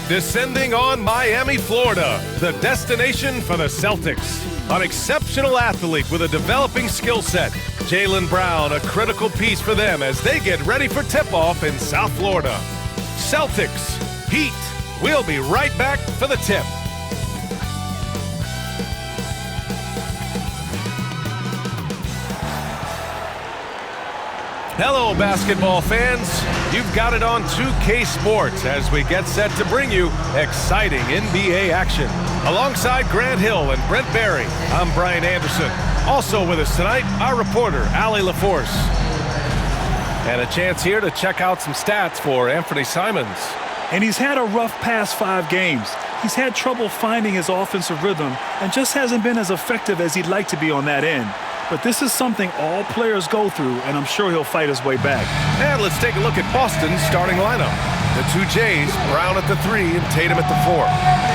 Descending on Miami, Florida, the destination for the Celtics. An exceptional athlete with a developing skill set. Jaylen Brown, a critical piece for them as they get ready for tip-off in South Florida. Celtics, Heat. We'll be right back for the tip. Hello, basketball fans. You've got it on 2K Sports as we get set to bring you exciting NBA action. Alongside Grant Hill and Brent Barry, I'm Brian Anderson. Also with us tonight, our reporter, Allie LaForce. And a chance here to check out some stats for Anthony Simons. And he's had a rough past 5 games. He's had trouble finding his offensive rhythm and just hasn't been as effective as he'd like to be on that end. But this is something all players go through, and I'm sure he'll fight his way back. And let's take a look at Boston's starting lineup. The two Jays, Brown at the 3 and Tatum at the 4.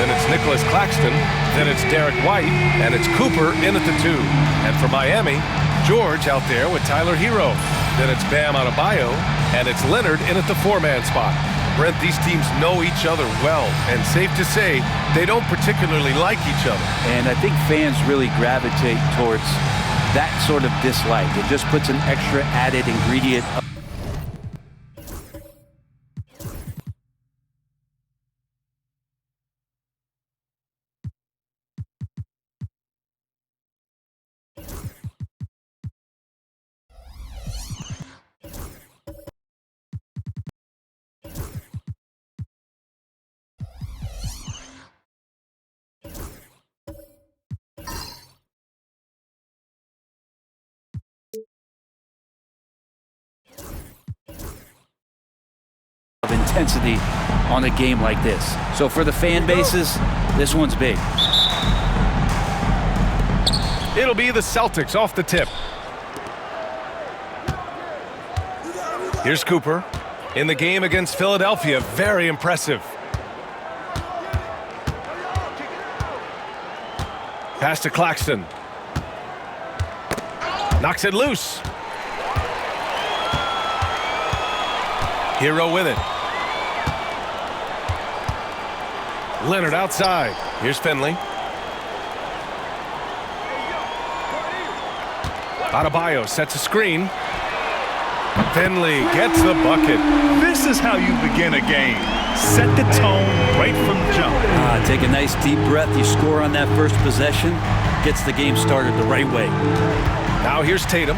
Then it's Nicholas Claxton, then it's Derek White, and it's Cooper in at the 2. And for Miami, George out there with Tyler Hero. Then it's Bam Adebayo, and it's Leonard in at the 4-man spot. Brent, these teams know each other well, and safe to say, they don't particularly like each other. And I think fans really gravitate towards that sort of dislike. It just puts an extra added ingredient. Of intensity on a game like this. So for the fan bases, this one's big. It'll be the Celtics off the tip. Here's Cooper. In the game against Philadelphia, very impressive. Pass to Claxton. Knocks it loose. Hero with it. Leonard outside. Here's Finley. Adebayo sets a screen. Finley gets the bucket. This is how you begin a game. Set the tone right from jump. Take a nice deep breath. You score on that first possession. Gets the game started the right way. Now here's Tatum.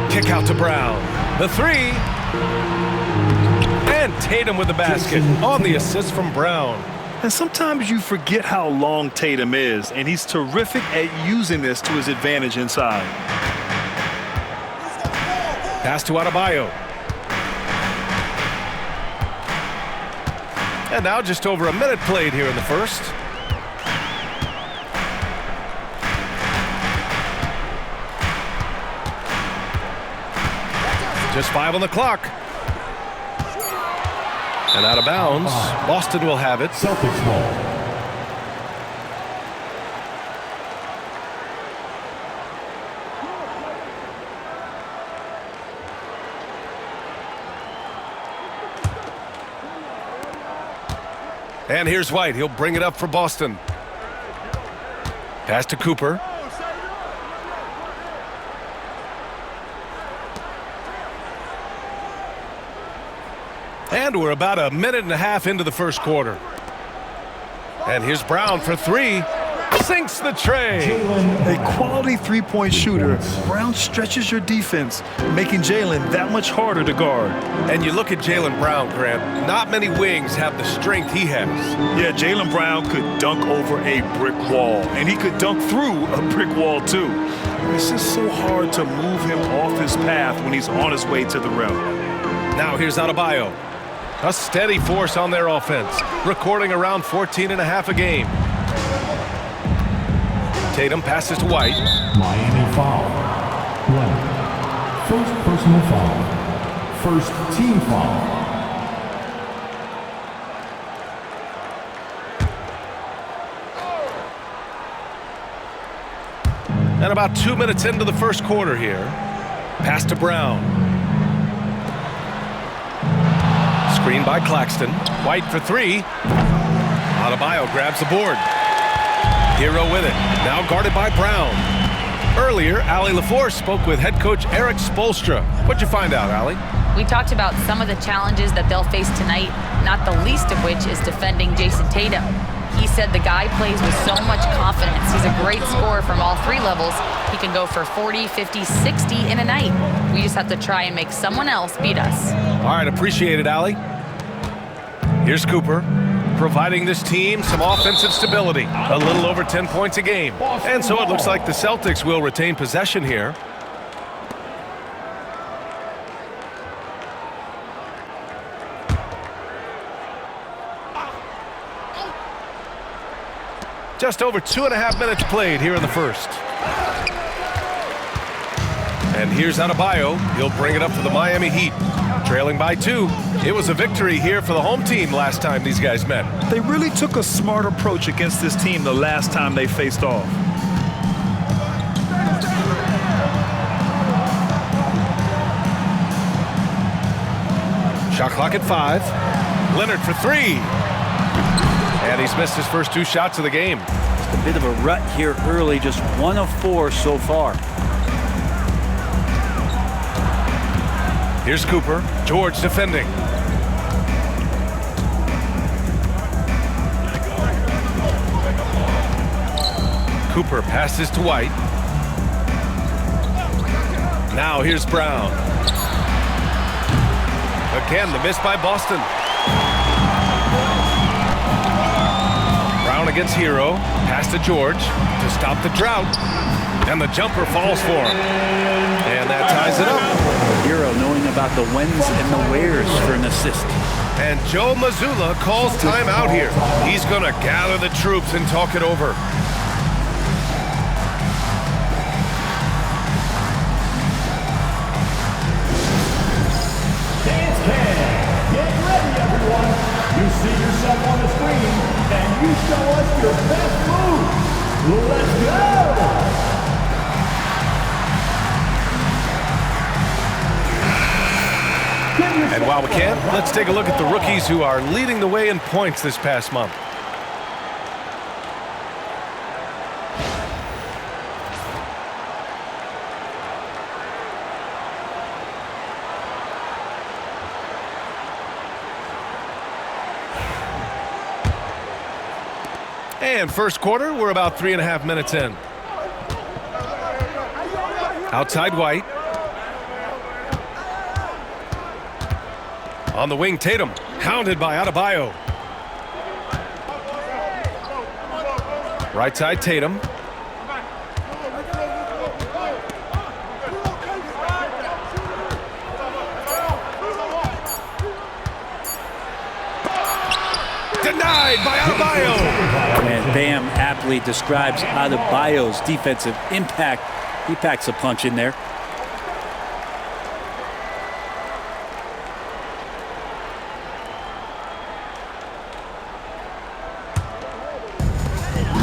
Kick out to Brown. The 3. And Tatum with the basket on the assist from Brown. And sometimes you forget how long Tatum is, and he's terrific at using this to his advantage inside. Pass to Adebayo. And now just over a minute played here in the first. Just 5 on the clock. And out of bounds. Boston will have it. Celtics ball. And here's White. He'll bring it up for Boston. Pass to Cooper. And we're about a minute and a half into the first quarter. And here's Brown for 3. Sinks the tray. A quality three-point shooter. Brown stretches your defense, making Jaylen that much harder to guard. And you look at Jaylen Brown, Grant. Not many wings have the strength he has. Yeah, Jaylen Brown could dunk over a brick wall, and he could dunk through a brick wall too. It's just so hard to move him off his path when he's on his way to the rim. Now here's Adebayo. A steady force on their offense, recording around 14.5 a game. Tatum passes to White. Miami foul. Leonard. First personal foul. First team foul. And about 2 minutes into the first quarter here. Pass to Brown. Screen by Claxton. White for three. Adebayo grabs the board. Hero with it. Now guarded by Brown. Earlier, Allie LaForce spoke with head coach Eric Spoelstra. What'd you find out, Allie? We talked about some of the challenges that they'll face tonight, not the least of which is defending Jason Tatum. He said the guy plays with so much confidence. He's a great scorer from all three levels. He can go for 40, 50, 60 in a night. We just have to try and make someone else beat us. All right, appreciate it, Allie. Here's Cooper, providing this team some offensive stability. A little over 10 points a game. And so it looks like the Celtics will retain possession here. Just over 2.5 minutes played here in the first. And here's Adebayo. He'll bring it up for the Miami Heat. Trailing by 2. It was a victory here for the home team last time these guys met. They really took a smart approach against this team the last time they faced off. Shot clock at 5. Leonard for 3. And he's missed his first 2 shots of the game. Just a bit of a rut here early, just 1 of 4 so far. Here's Cooper. George defending. Cooper passes to White. Now here's Brown. Again, the miss by Boston. Brown against Hero. Pass to George to stop the drought. And the jumper falls for him. And that ties it up. Hero knowing about the whens and the wheres for an assist. And Joe Mazzulla calls time out here. He's going to gather the troops and talk it over. Dance Cam. Get ready, everyone. You see yourself on the screen, and you show us your best move. Let's go! And while we can, let's take a look at the rookies who are leading the way in points this past month. And first quarter, we're about 3.5 minutes in. Outside White. On the wing, Tatum, hounded by Adebayo. Right side, Tatum. Denied by Adebayo. And Bam aptly describes Adebayo's defensive impact. He packs a punch in there.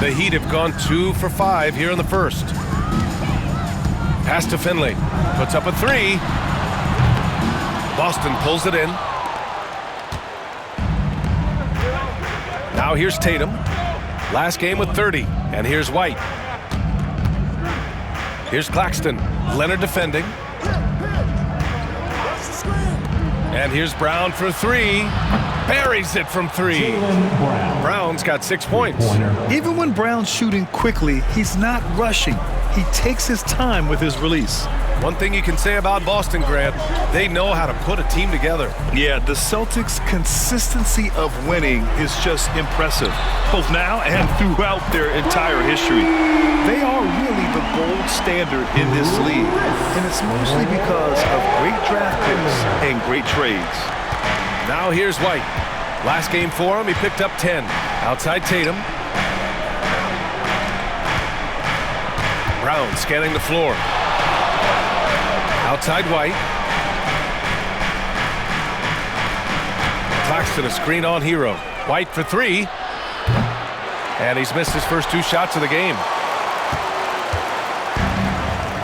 The Heat have gone 2 for 5 here in the first. Pass to Finley. Puts up a 3. Boston pulls it in. Now here's Tatum. Last game with 30. And here's White. Here's Claxton. Leonard defending. And here's Brown for 3. Buries it from 3. Brown's got 6 points. Even when Brown's shooting quickly, he's not rushing. He takes his time with his release. One thing you can say about Boston, Grant, they know how to put a team together. Yeah, the Celtics' consistency of winning is just impressive, both now and throughout their entire history. They are really the gold standard in this league, and it's mostly because of great draft picks and great trades. Now here's White. Last game for him, he picked up 10. Outside Tatum. Brown scanning the floor. Outside White. Claxton a screen on Hero. White for 3. And he's missed his first 2 shots of the game.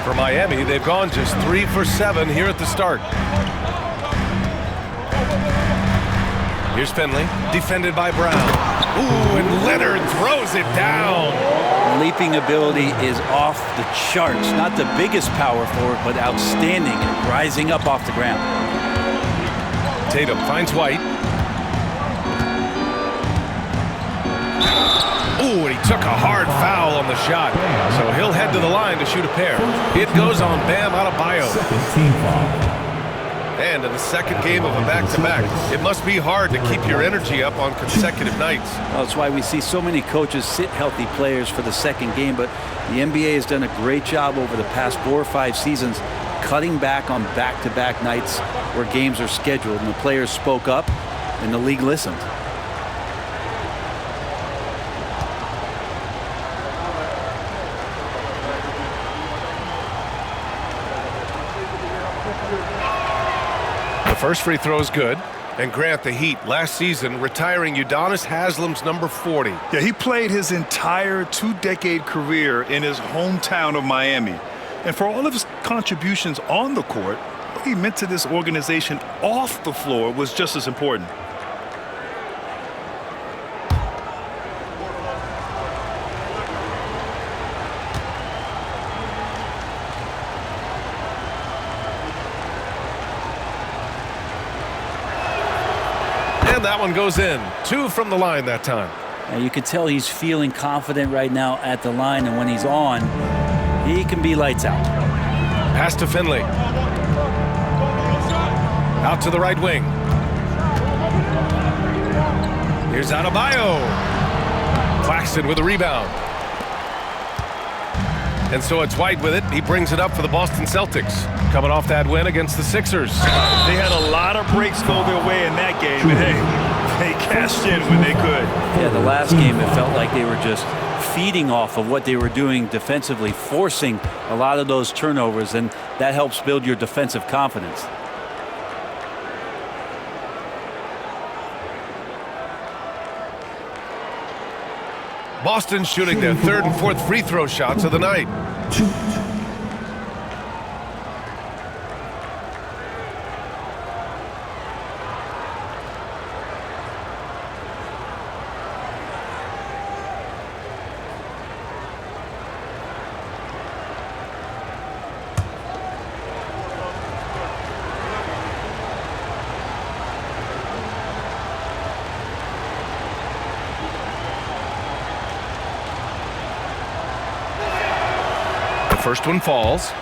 For Miami, they've gone just 3 for 7 here at the start. Here's Finley, defended by Brown. Ooh, and Leonard throws it down. Leaping ability is off the charts. Not the biggest power forward, but outstanding and rising up off the ground. Tatum finds White. Ooh, and he took a hard foul on the shot. So he'll head to the line to shoot a pair. It goes on Bam Adebayo. Second team foul. And in the second game of a back-to-back, it must be hard to keep your energy up on consecutive nights. Well, that's why we see so many coaches sit healthy players for the second game, but the NBA has done a great job over the past 4 or 5 seasons cutting back on back-to-back nights where games are scheduled, and the players spoke up and the league listened. The first free throw is good. And Grant, the Heat, last season, retiring Udonis Haslam's number 40. Yeah, he played his entire 2-decade career in his hometown of Miami. And for all of his contributions on the court, what he meant to this organization off the floor was just as important. And that one goes in. 2 from the line that time. Now you can tell he's feeling confident right now at the line, and when he's on, he can be lights out. Pass to Finley. Out to the right wing. Here's Adebayo. Claxton with a rebound. And so it's White with it. He brings it up for the Boston Celtics. Coming off that win against the Sixers. They had a lot of breaks go their way in that game, and hey, they cashed in when they could. Yeah, the last game it felt like they were just feeding off of what they were doing defensively, forcing a lot of those turnovers, and that helps build your defensive confidence. Boston shooting their 3rd and 4th free throw shots of the night. First one falls.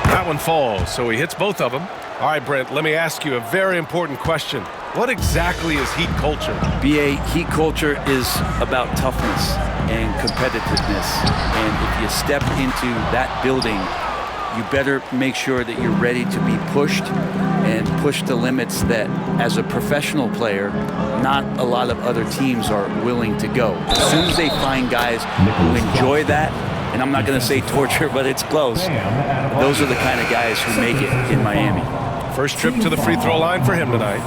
That one falls, so he hits both of them. All right, Brent, let me ask you a very important question. What exactly is Heat culture? BA, Heat culture is about toughness and competitiveness. And if you step into that building, you better make sure that you're ready to be pushed and push the limits that, as a professional player, not a lot of other teams are willing to go. As soon as they find guys who enjoy that, and I'm not going to say torture, but it's close, those are the kind of guys who make it in Miami. First trip to the free throw line for him tonight.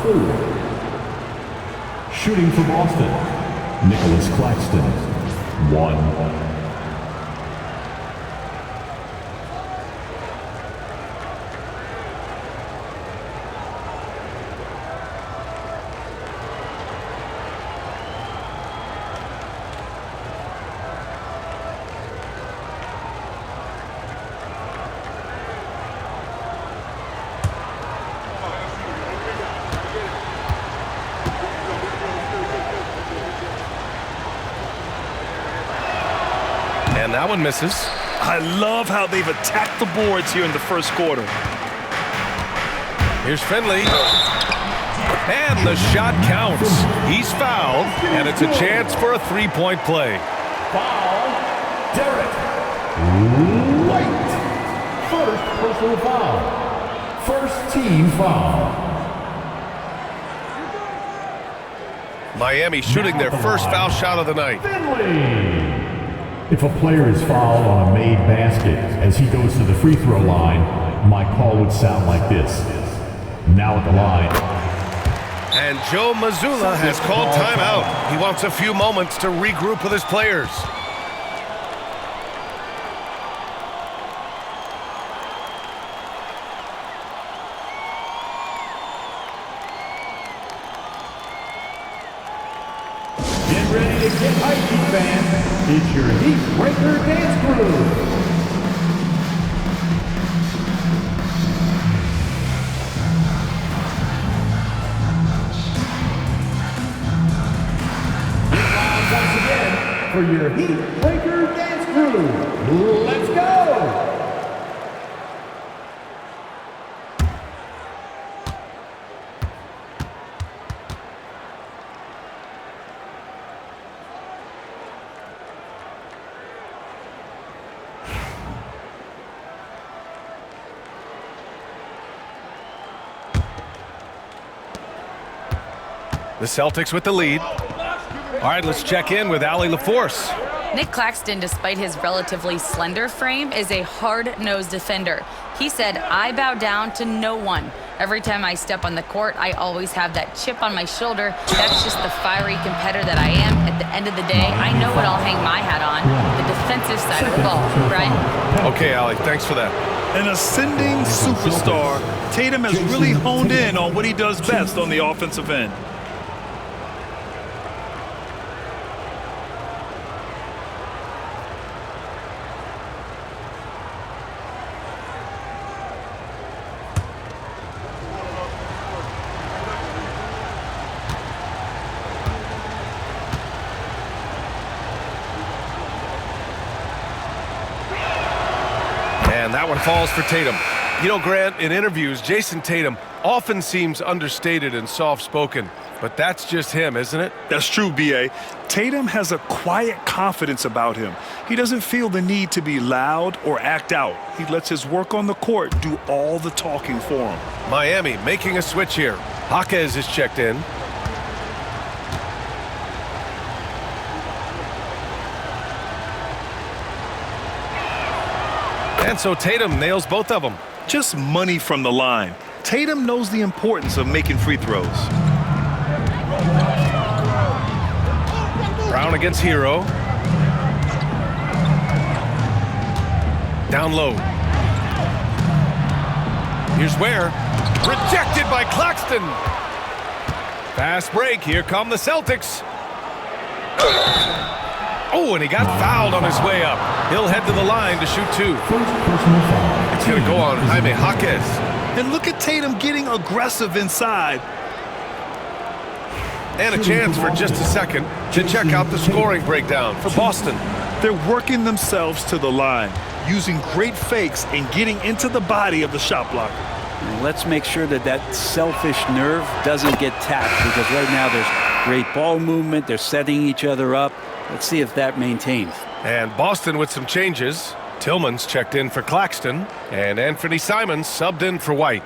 Shooting for Boston, Nicholas Claxton, 1. And that one misses. I love how they've attacked the boards here in the first quarter. Here's Finley. And the shot counts. He's fouled, and it's a chance for a three-point play. Foul, Derek White. First personal foul. First team foul. Miami shooting their first foul shot of the night. If a player is fouled on a made basket as he goes to the free throw line, my call would sound like this. Now at the line. And Joe Mazzulla has called timeout. He wants a few moments to regroup with his players. Get ready to get hyped, fans. It's your Heat Breaker Dance Crew. For your Heat Breaker Dance Crew. Let's go! The Celtics with the lead. All right, let's check in with Allie LaForce. Nick Claxton, despite his relatively slender frame, is a hard-nosed defender. He said, "I bow down to no one. Every time I step on the court, I always have that chip on my shoulder. That's just the fiery competitor that I am. At the end of the day, I know what I'll hang my hat on, the defensive side of the ball." Brian? Okay, Allie, thanks for that. An ascending superstar, Tatum has really honed in on what he does best on the offensive end. And that one falls for Tatum. You know, Grant, in interviews, Jason Tatum often seems understated and soft-spoken, but that's just him, isn't it? That's true, B.A. Tatum has a quiet confidence about him. He doesn't feel the need to be loud or act out. He lets his work on the court do all the talking for him. Miami making a switch here. Jaquez is checked in. And so Tatum nails both of them. Just money from the line. Tatum knows the importance of making free throws. Brown against Hero. Down low. Here's Ware. Rejected by Claxton. Fast break. Here come the Celtics. Oh, and he got fouled on his way up. He'll head to the line to shoot two. It's going to go on Jaime Jaquez. And look at Tatum getting aggressive inside. And a chance for just a second to check out the scoring breakdown for Boston. They're working themselves to the line, using great fakes and getting into the body of the shot blocker. And let's make sure that that selfish nerve doesn't get tapped, because right now there's great ball movement. They're setting each other up. Let's see if that maintains. And Boston with some changes. Tillman's checked in for Claxton, and Anthony Simons subbed in for White.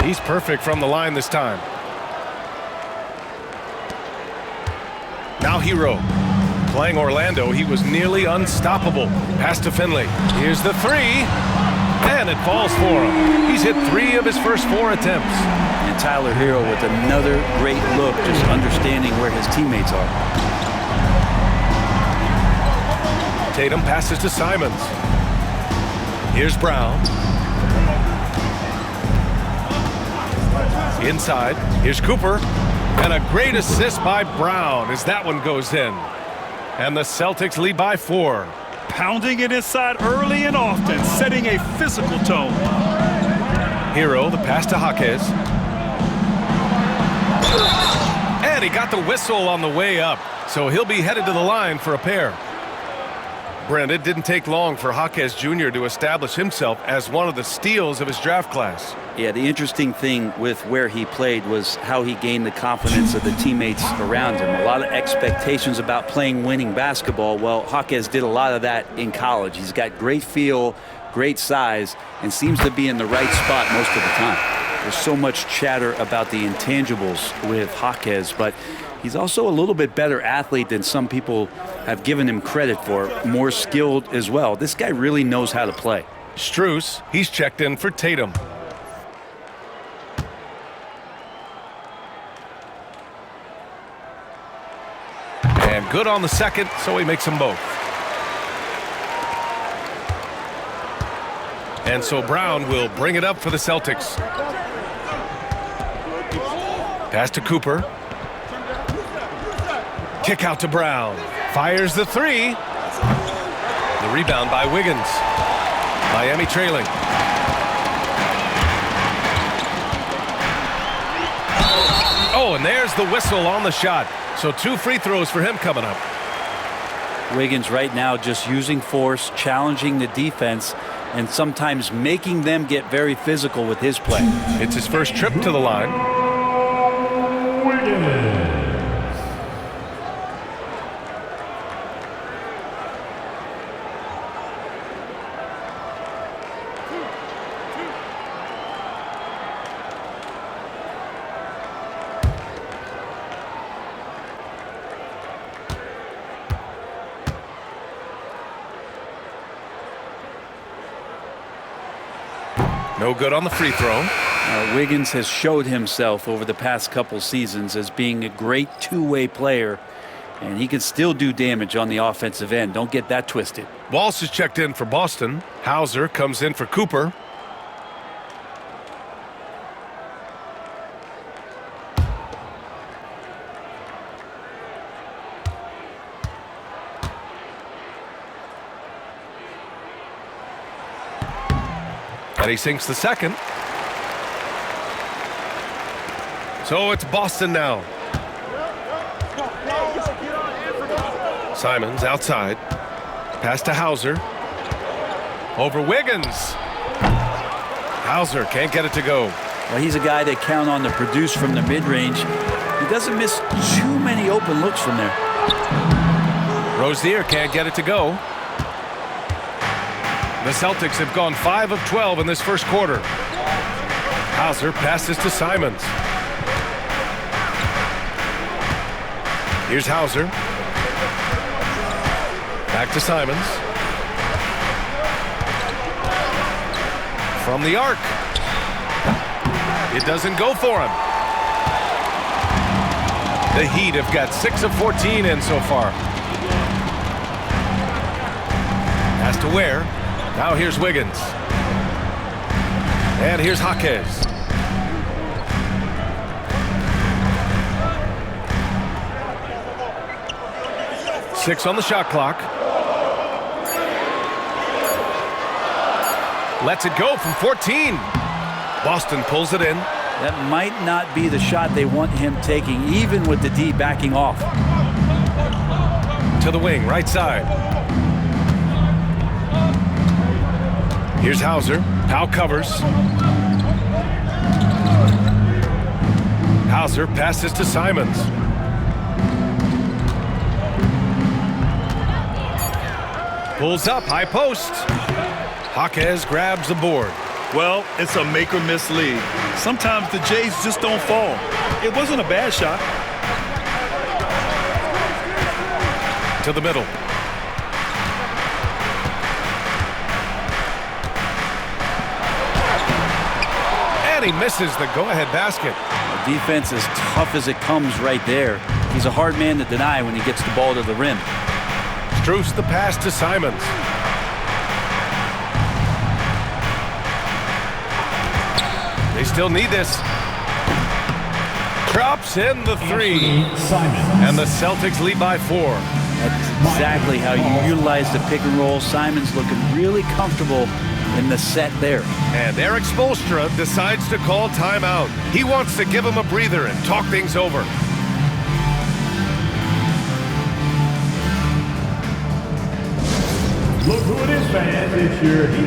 He's perfect from the line this time. Now Hero. Playing Orlando, he was nearly unstoppable. Pass to Finley. Here's the three. And it falls for him. He's hit 3 of his first 4 attempts. And Tyler Hero with another great look, just understanding where his teammates are. Tatum passes to Simons. Here's Brown. Inside. Here's Cooper. And a great assist by Brown as that one goes in. And the Celtics lead by 4. Pounding it inside early and often, setting a physical tone. Hero, the pass to Jaquez. And he got the whistle on the way up, so he'll be headed to the line for a pair. Brent, it didn't take long for Jaquez Jr. to establish himself as one of the steals of his draft class. Yeah, the interesting thing with where he played was how he gained the confidence of the teammates around him. A lot of expectations about playing winning basketball. Well, Jaquez did a lot of that in college. He's got great feel, great size, and seems to be in the right spot most of the time. There's so much chatter about the intangibles with Jaquez, but he's also a little bit better athlete than some people have given him credit for, more skilled as well. This guy really knows how to play. Strus, he's checked in for Tatum. And good on the second, so he makes them both. And so Brown will bring it up for the Celtics. Pass to Cooper. Kick out to Brown. Fires the three. The rebound by Wiggins. Miami trailing. Oh, and there's the whistle on the shot. So 2 free throws for him coming up. Wiggins right now just using force, challenging the defense, and sometimes making them get very physical with his play. It's his first trip to the line. No good on the free throw. Wiggins has showed himself over the past couple seasons as being a great two-way player, and he can still do damage on the offensive end. Don't get that twisted. Walsh is checked in for Boston. Hauser comes in for Cooper. And he sinks the second. So it's Boston now. Simons outside. Pass to Hauser. Over Wiggins. Hauser can't get it to go. Well, he's a guy they count on to produce from the mid-range. He doesn't miss too many open looks from there. Rozier can't get it to go. The Celtics have gone 5 of 12 in this first quarter. Hauser passes to Simons. Here's Hauser. Back to Simons. From the arc. It doesn't go for him. The Heat have got 6 of 14 in so far. Pass to Ware. Now here's Wiggins. And here's Jaquez. Six on the shot clock. Lets it go from 14. Boston pulls it in. That might not be the shot they want him taking, even with the D backing off. To the wing, right side. Here's Hauser. Powell covers. Hauser passes to Simons. Pulls up, high post. Jaquez grabs the board. Well, it's a make or miss league. Sometimes the Jays just don't fall. It wasn't a bad shot. To the middle. And he misses the go-ahead basket. The defense is tough as it comes right there. He's a hard man to deny when he gets the ball to the rim. Strus the pass to Simons. They still need this. Drops in the three. And the Celtics lead by 4. That's exactly how you utilize the pick and roll. Simons looking really comfortable in the set there. And Eric Spoelstra decides to call timeout. He wants to give him a breather and talk things over. Look who it is, fans. It's your Heat.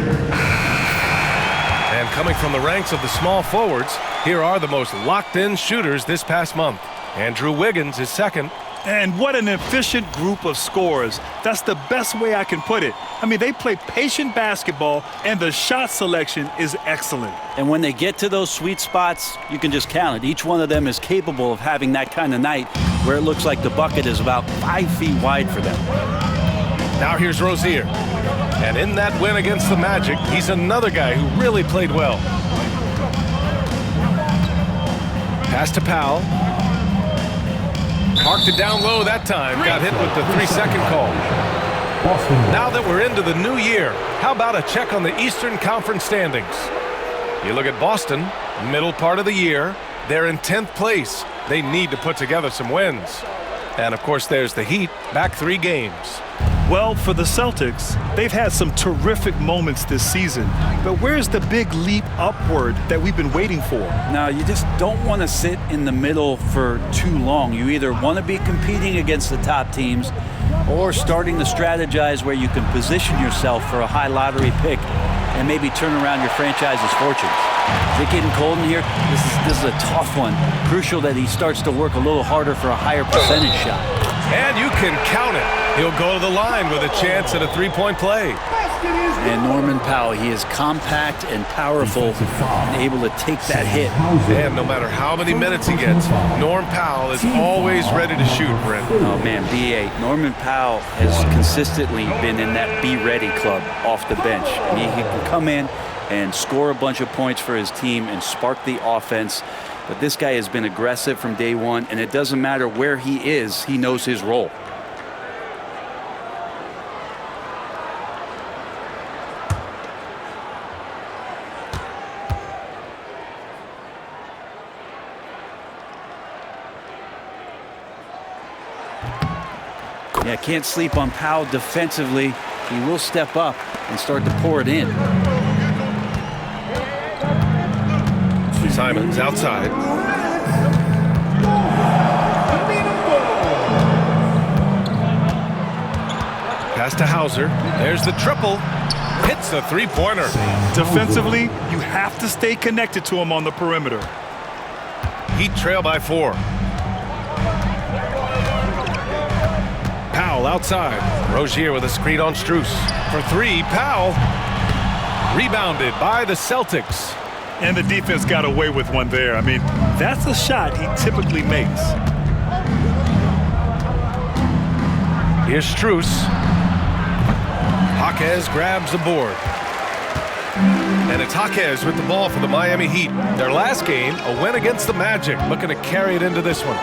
And coming from the ranks of the small forwards, here are the most locked-in shooters this past month. Andrew Wiggins is second. And what an efficient group of scorers. That's the best way I can put it. I mean, they play patient basketball, and the shot selection is excellent. And when they get to those sweet spots, you can just count it. Each one of them is capable of having that kind of night where it looks like the bucket is about 5 feet wide for them. Now here's Rozier. And in that win against the Magic, he's another guy who really played well. Pass to Powell. Parked it down low that time. Got hit with the 3-second call. Now that we're into the new year, how about a check on the Eastern Conference standings? You look at Boston, middle part of the year. They're in 10th place. They need to put together some wins. And, of course, there's the Heat, back 3 games. Well, for the Celtics, they've had some terrific moments this season. But where's the big leap upward that we've been waiting for? Now, you just don't want to sit in the middle for too long. You either want to be competing against the top teams or starting to strategize where you can position yourself for a high lottery pick and maybe turn around your franchise's fortunes. Is it getting cold in here? This is a tough one. Crucial that he starts to work a little harder for a higher percentage shot. And you can count it. He'll go to the line with a chance at a 3-point play. And Norman Powell, he is compact and powerful and able to take that hit. And no matter how many minutes he gets, Norm Powell is always ready to shoot, Brent. Oh, man, B8. Norman Powell has consistently been in that Be Ready club off the bench. And he can come in and score a bunch of points for his team and spark the offense. But this guy has been aggressive from day one, and it doesn't matter where he is, he knows his role. Yeah, can't sleep on Powell defensively. He will step up and start to pour it in. Simons outside. Pass to Hauser. There's the triple. Hits the 3-pointer. Defensively, you have to stay connected to him on the perimeter. Heat trail by 4. Powell outside. Rozier with a screen on Strus. For 3, Powell. Rebounded by the Celtics. And the defense got away with one there. I mean, that's a shot he typically makes. Here's Strus. Jaquez grabs the board. And it's Jaquez with the ball for the Miami Heat. Their last game, a win against the Magic, looking to carry it into this one.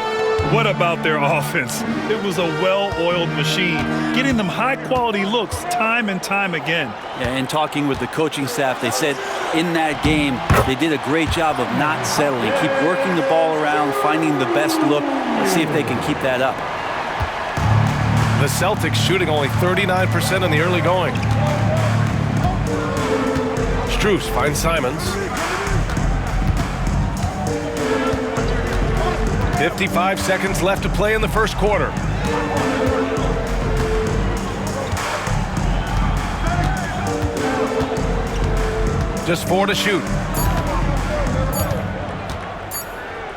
What about their offense? It was a well-oiled machine, getting them high-quality looks time and time again. Yeah, and talking with the coaching staff, they said in that game they did a great job of not settling. Keep working the ball around, finding the best look. Let's see if they can keep that up. The Celtics shooting only 39% in the early going. Strus finds Simons. 55 seconds left to play in the first quarter. Just 4 to shoot.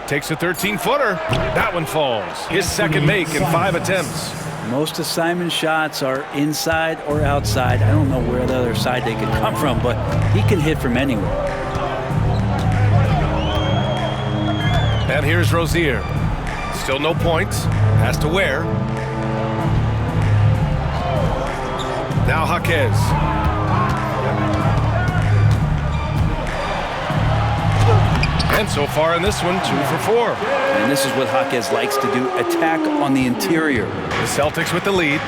Takes a 13-footer. That one falls. His second make in 5 attempts. Most of Simon's shots are inside or outside. I don't know where the other side they could come from, but he can hit from anywhere. And here's Rozier. Still no points. Has to wear. Now Jaquez. And so far in this one, 2 for 4. And this is what Jaquez likes to do, attack on the interior. The Celtics with the lead.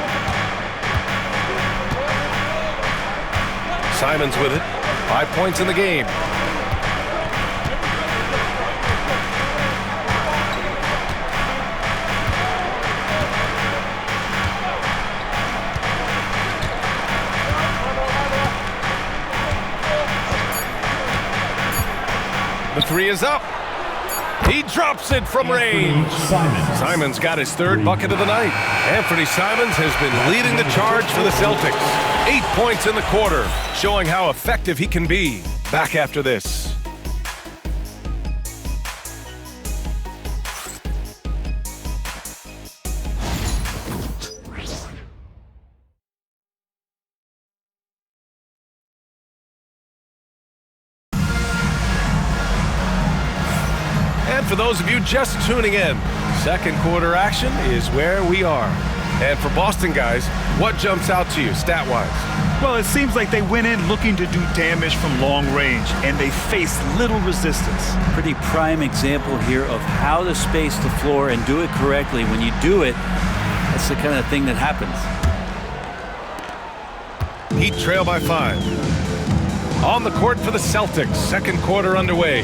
Simons with it. 5 points in the game. The 3 is up. He drops it from range. Simons got his third bucket of the night. Anthony Simons has been leading the charge for the Celtics. 8 points in the quarter, showing how effective he can be. Back after this. And for those of you just tuning in, second quarter action is where we are. And for Boston guys, what jumps out to you stat-wise? Well, it seems like they went in looking to do damage from long range, and they faced little resistance. Pretty prime example here of how to space the floor and do it correctly. When you do it, that's the kind of thing that happens. Heat trail by 5. On the court for the Celtics, second quarter underway.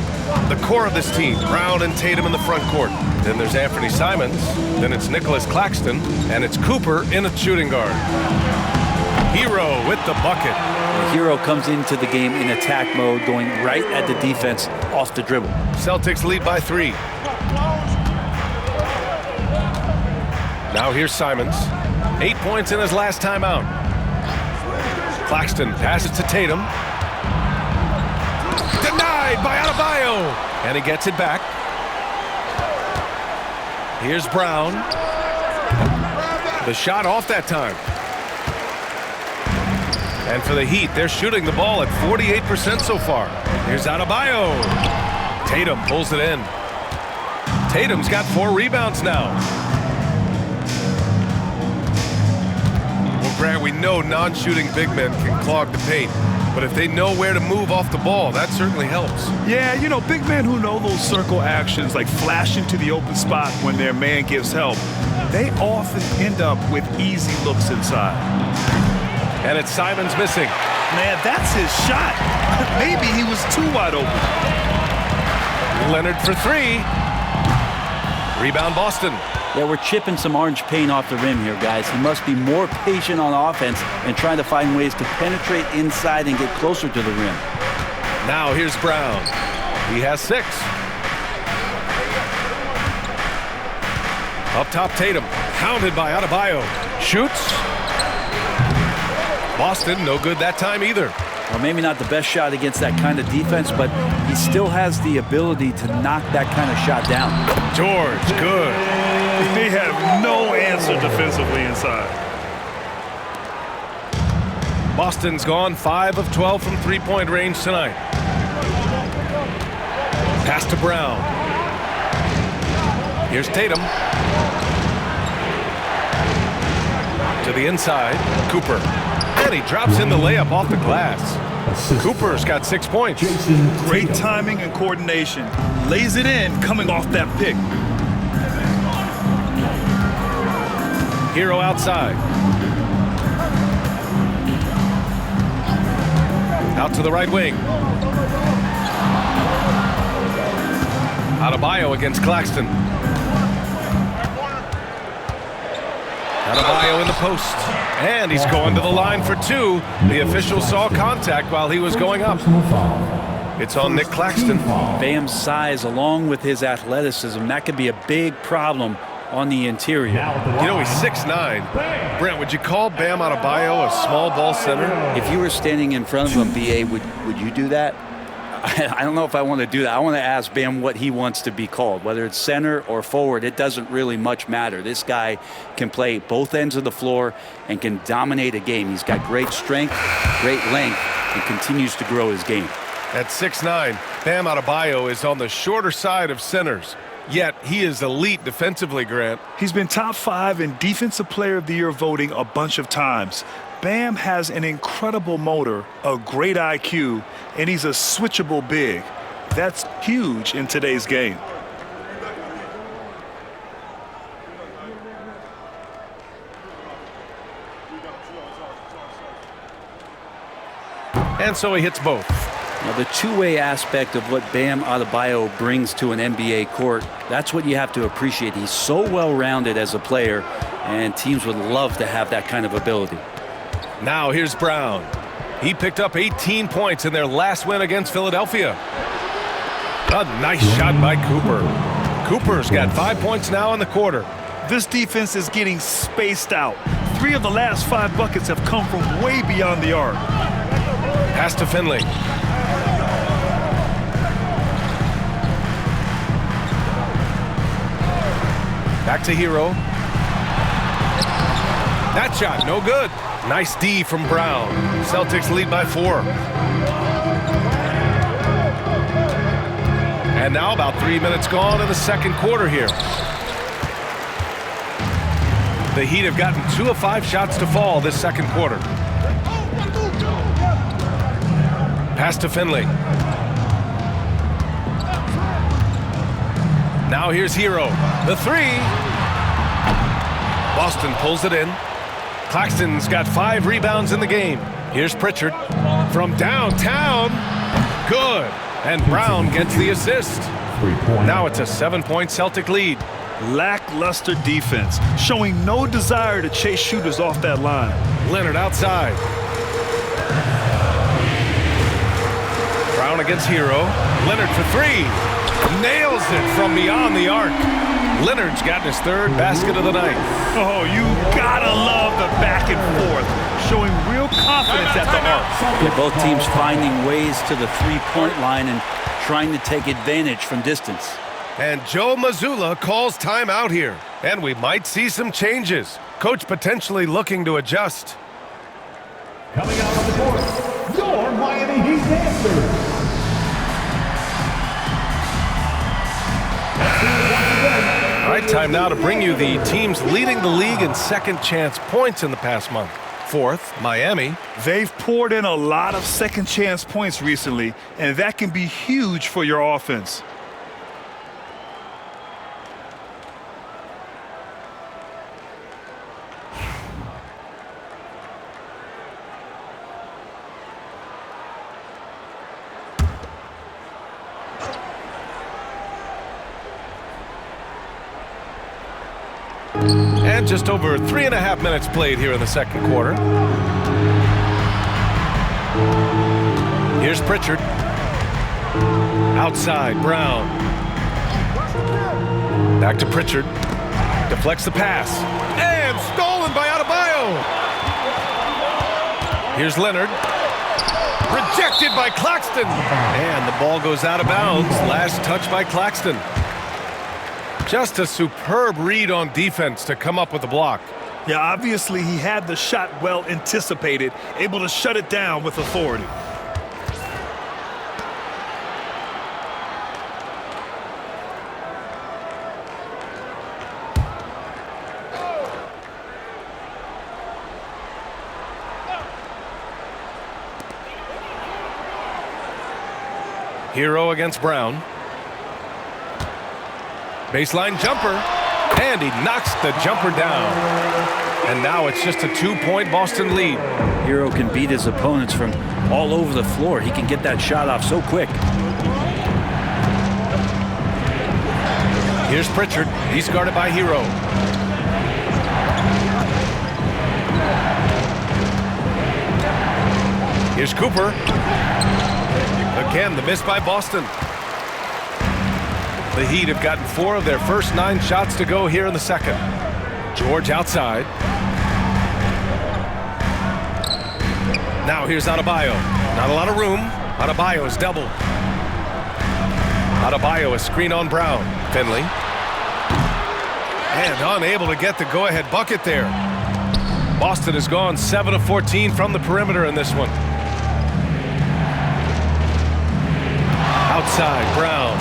The core of this team, Brown and Tatum in the front court. Then there's Anthony Simons, then it's Nicholas Claxton, and it's Cooper in a shooting guard. Hero with the bucket. The Hero comes into the game in attack mode, going right at the defense off the dribble. Celtics lead by 3. Now here's Simons. 8 points in his last time out. Claxton passes to Tatum. Denied by Adebayo. And he gets it back. Here's Brown. The shot off that time. And for the Heat, they're shooting the ball at 48% so far. Here's Adebayo. Tatum pulls it in. Tatum's got 4 rebounds now. Well, Grant, we know non-shooting big men can clog the paint. But if they know where to move off the ball, that certainly helps. Yeah, you know, big men who know those circle actions, like flashing to the open spot when their man gives help, they often end up with easy looks inside. And it's Simons missing. Man, that's his shot. Maybe he was too wide open. Leonard for 3. Rebound Boston. Yeah, we're chipping some orange paint off the rim here, guys. He must be more patient on offense and trying to find ways to penetrate inside and get closer to the rim. Now here's Brown. He has 6. Up top, Tatum. Pounded by Adebayo. Shoots. Boston, no good that time either. Well, maybe not the best shot against that kind of defense, but he still has the ability to knock that kind of shot down. George, good. They have no answer defensively inside. Boston's gone 5 of 12 from three-point range tonight. Pass to Brown. Here's Tatum. To the inside, Cooper. And he drops in the layup off the glass. Cooper's got 6 points. Great timing and coordination. Lays it in coming off that pick. Hero outside. Out to the right wing. Adebayo against Claxton. Adebayo in the post. And he's going to the line for 2. The official saw contact while he was going up. It's on Nick Claxton. Bam's size along with his athleticism, that could be a big problem on the interior. You know, he's 6'9". Brent, would you call Bam Adebayo a small ball center? If you were standing in front of him, BA, would you do that? I don't know if I want to do that. I want to ask Bam what he wants to be called. Whether it's center or forward, it doesn't really much matter. This guy can play both ends of the floor and can dominate a game. He's got great strength, great length, and continues to grow his game. At 6'9", Bam Adebayo is on the shorter side of centers. Yet he is elite defensively, Grant. He's been top 5 in Defensive Player of the Year voting a bunch of times. Bam has an incredible motor, a great IQ, and he's a switchable big. That's huge in today's game. And so he hits both. Now, the two-way aspect of what Bam Adebayo brings to an NBA court, that's what you have to appreciate. He's so well-rounded as a player, and teams would love to have that kind of ability. Now here's Brown. He picked up 18 points in their last win against Philadelphia. A nice shot by Cooper. Cooper's got 5 points now in the quarter. This defense is getting spaced out. 3 of the last 5 buckets have come from way beyond the arc. Pass to Finley. Back to Hero. That shot, no good. Nice D from Brown. Celtics lead by 4. And now about 3 minutes gone in the second quarter here. The Heat have gotten 2 of 5 shots to fall this second quarter. Pass to Finley. Now here's Hero. The 3. Boston pulls it in. Claxton's got 5 rebounds in the game. Here's Pritchard from downtown. Good. And Brown gets the assist. Now it's a 7-point Celtic lead. Lackluster defense, showing no desire to chase shooters off that line. Leonard outside. Brown against Hero. Leonard for 3. Nails it from beyond the arc. Leonard's gotten his 3rd basket of the night. Oh, you gotta love the back and forth, showing real confidence at the arc. Yeah, both teams finding ways to the three-point line and trying to take advantage from distance. And Joe Mazzulla calls timeout here. And we might see some changes. Coach potentially looking to adjust. Coming out on the court, your Miami Heat dancers. All right, time now to bring you the teams leading the league in second chance points in the past month. 4th, Miami. They've poured in a lot of second chance points recently, and that can be huge for your offense. And just over 3.5 minutes played here in the second quarter. Here's Pritchard. Outside, Brown. Back to Pritchard. Deflects the pass. And stolen by Adebayo. Here's Leonard. Rejected by Claxton. And the ball goes out of bounds. Last touch by Claxton. Just a superb read on defense to come up with the block. Yeah, obviously he had the shot well anticipated, able to shut it down with authority. Hero against Brown. Baseline jumper, and he knocks the jumper down. And now it's just a 2-point Boston lead. Hero can beat his opponents from all over the floor. He can get that shot off so quick. Here's Pritchard. He's guarded by Hero. Here's Cooper. Again, the miss by Boston. The Heat have gotten 4 of their first 9 shots to go here in the second. George outside. Now here's Adebayo. Not a lot of room. Adebayo is doubled. Adebayo is screen on Brown. Finley. And unable to get the go-ahead bucket there. Boston has gone 7 of 14 from the perimeter in this one. Outside, Brown.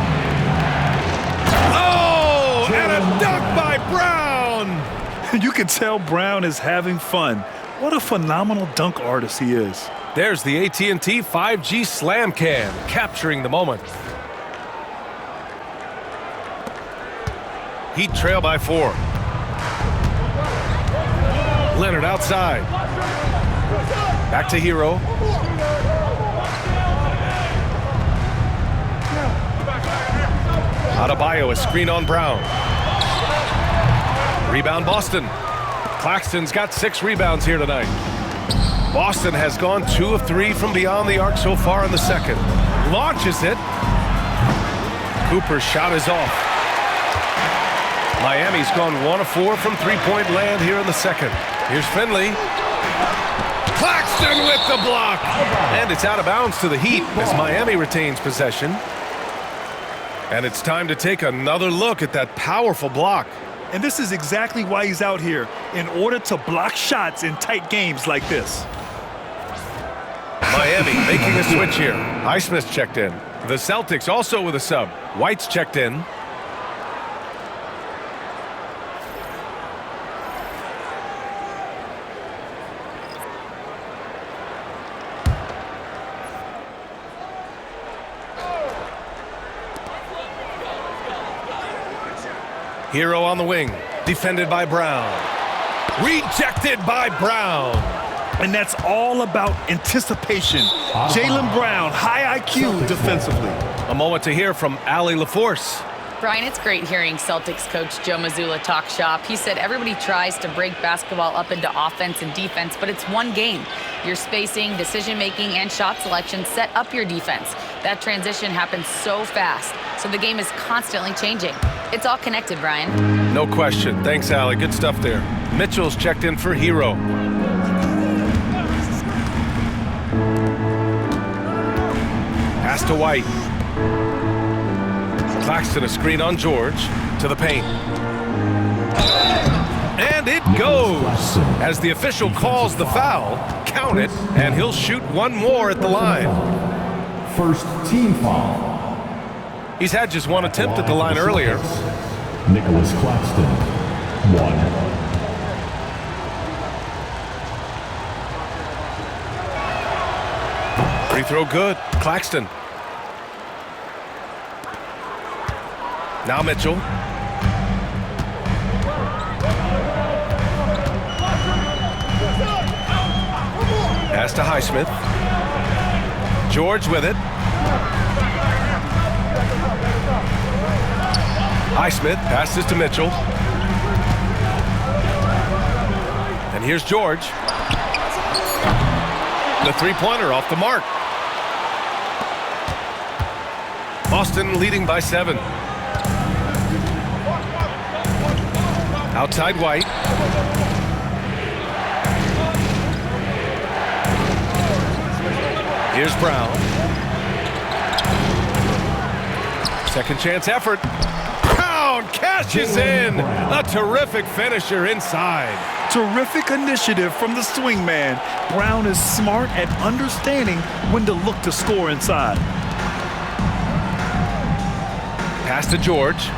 And a dunk by Brown! You can tell Brown is having fun. What a phenomenal dunk artist he is. There's the AT&T 5G Slam Cam, capturing the moment. Heat trail by 4. Leonard outside. Back to Hero. Adebayo is screen on Brown. Rebound Boston. Claxton's got 6 rebounds here tonight. Boston has gone 2 of 3 from beyond the arc so far in the second. Launches it. Cooper's shot is off. Miami's gone 1 of 4 from three-point land here in the second. Here's Finley. Claxton with the block. And it's out of bounds to the Heat as Miami retains possession. And it's time to take another look at that powerful block. And this is exactly why he's out here, in order to block shots in tight games like this. Miami making a switch here. Highsmith's checked in. The Celtics also with a sub. White's checked in. Hero on the wing, defended by Brown. Rejected by Brown. And that's all about anticipation. Jaylen Brown, high IQ defensively. A moment to hear from Allie LaForce. Brian, it's great hearing Celtics coach Joe Mazzulla talk shop. He said everybody tries to break basketball up into offense and defense, but it's one game. Your spacing, decision-making, and shot selection set up your defense. That transition happens so fast, so the game is constantly changing. It's all connected, Brian. No question. Thanks, Allie. Good stuff there. Mitchell's checked in for Hero. Pass to White. Claxton a screen on George to the paint. And it goes. As the official calls the foul, count it, and he'll shoot one more at the line. First team foul. He's had just one attempt at the line earlier. Nicholas Claxton, 1. Free throw good. Claxton. Now Mitchell. Pass to Highsmith. George with it. Highsmith passes to Mitchell. And here's George. The three-pointer off the mark. Boston leading by 7. Outside White. Here's Brown. Second chance effort. Brown cashes in. A terrific finisher inside. Terrific initiative from the swing man. Brown is smart at understanding when to look to score inside. Pass to George.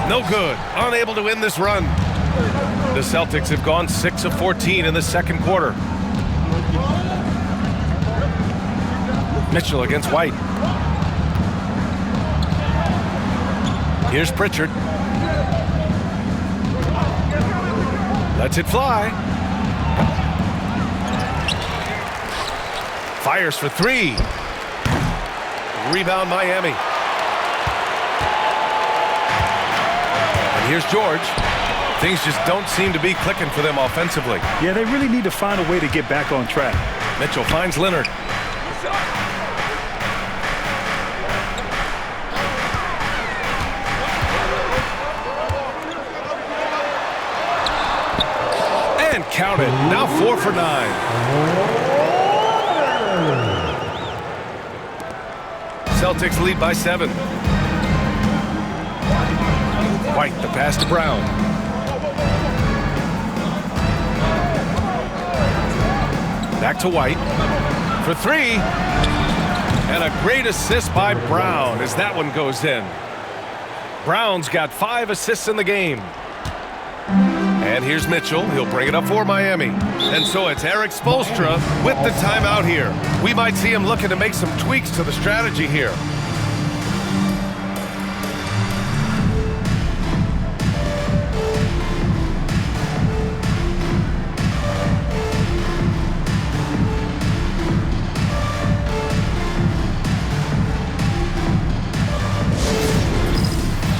No good. Unable to win this run. The Celtics have gone 6 of 14 in the second quarter. Mitchell against White. Here's Pritchard. Lets it fly. Fires for 3. Rebound Miami. And here's George. Things just don't seem to be clicking for them offensively. Yeah, they really need to find a way to get back on track. Mitchell finds Leonard. And counted. Now 4 for 9. Celtics lead by 7. White, the pass to Brown. Back to White for 3. And a great assist by Brown as that one goes in. Brown's got 5 assists in the game. And here's Mitchell. He'll bring it up for Miami. And so it's Eric Spoelstra with the timeout here. We might see him looking to make some tweaks to the strategy here.